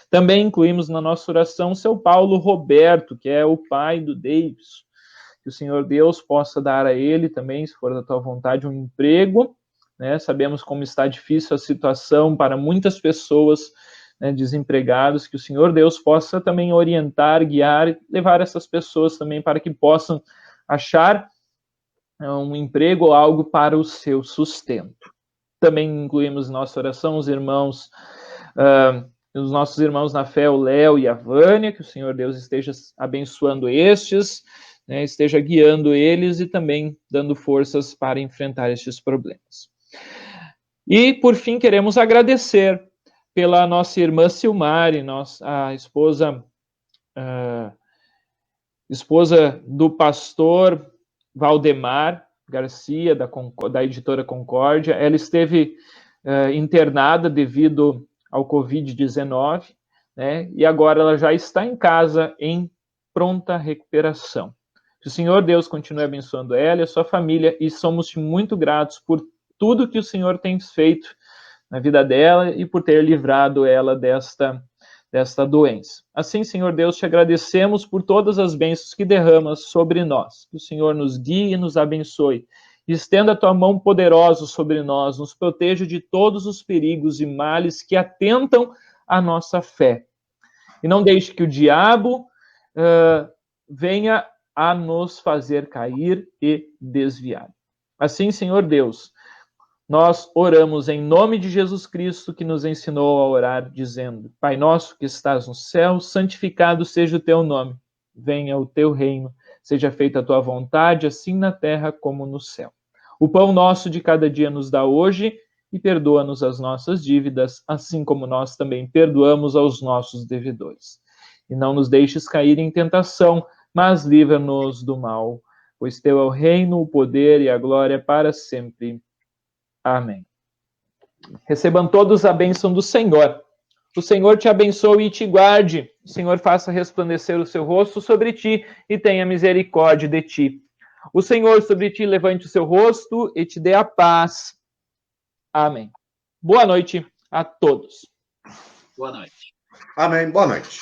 Também incluímos na nossa oração o seu Paulo Roberto, que é o pai do Davis. Que o Senhor Deus possa dar a ele também, se for da tua vontade, um emprego, né? Sabemos como está difícil a situação para muitas pessoas, né, desempregados. Que o Senhor Deus possa também orientar, guiar, levar essas pessoas também para que possam achar um emprego ou algo para o seu sustento. Também incluímos em nossa oração os nossos irmãos na fé, o Léo e a Vânia, que o Senhor Deus esteja abençoando estes, né, esteja guiando eles e também dando forças para enfrentar estes problemas. E, por fim, queremos agradecer pela nossa irmã Silmari, a esposa do pastor Valdemar Garcia, da editora Concórdia. Ela esteve internada devido ao Covid-19, né, e agora ela já está em casa em pronta recuperação. Que o Senhor Deus continue abençoando ela e a sua família, e somos muito gratos por tudo que o Senhor tem feito na vida dela e por ter livrado ela desta doença. Assim, Senhor Deus, te agradecemos por todas as bênçãos que derramas sobre nós. Que o Senhor nos guie e nos abençoe. Estenda a tua mão poderosa sobre nós, nos proteja de todos os perigos e males que atentam à nossa fé. E não deixe que o diabo venha a nos fazer cair e desviar. Assim, Senhor Deus, nós oramos em nome de Jesus Cristo, que nos ensinou a orar, dizendo: Pai nosso que estás no céu, santificado seja o teu nome. Venha o teu reino, seja feita a tua vontade, assim na terra como no céu. O pão nosso de cada dia nos dá hoje, e perdoa-nos as nossas dívidas, assim como nós também perdoamos aos nossos devedores. E não nos deixes cair em tentação, mas livra-nos do mal, pois teu é o reino, o poder e a glória para sempre. Amém. Recebam todos a bênção do Senhor. O Senhor te abençoe e te guarde. O Senhor faça resplandecer o seu rosto sobre ti e tenha misericórdia de ti. O Senhor sobre ti levante o seu rosto e te dê a paz. Amém. Boa noite a todos. Boa noite. Amém. Boa noite.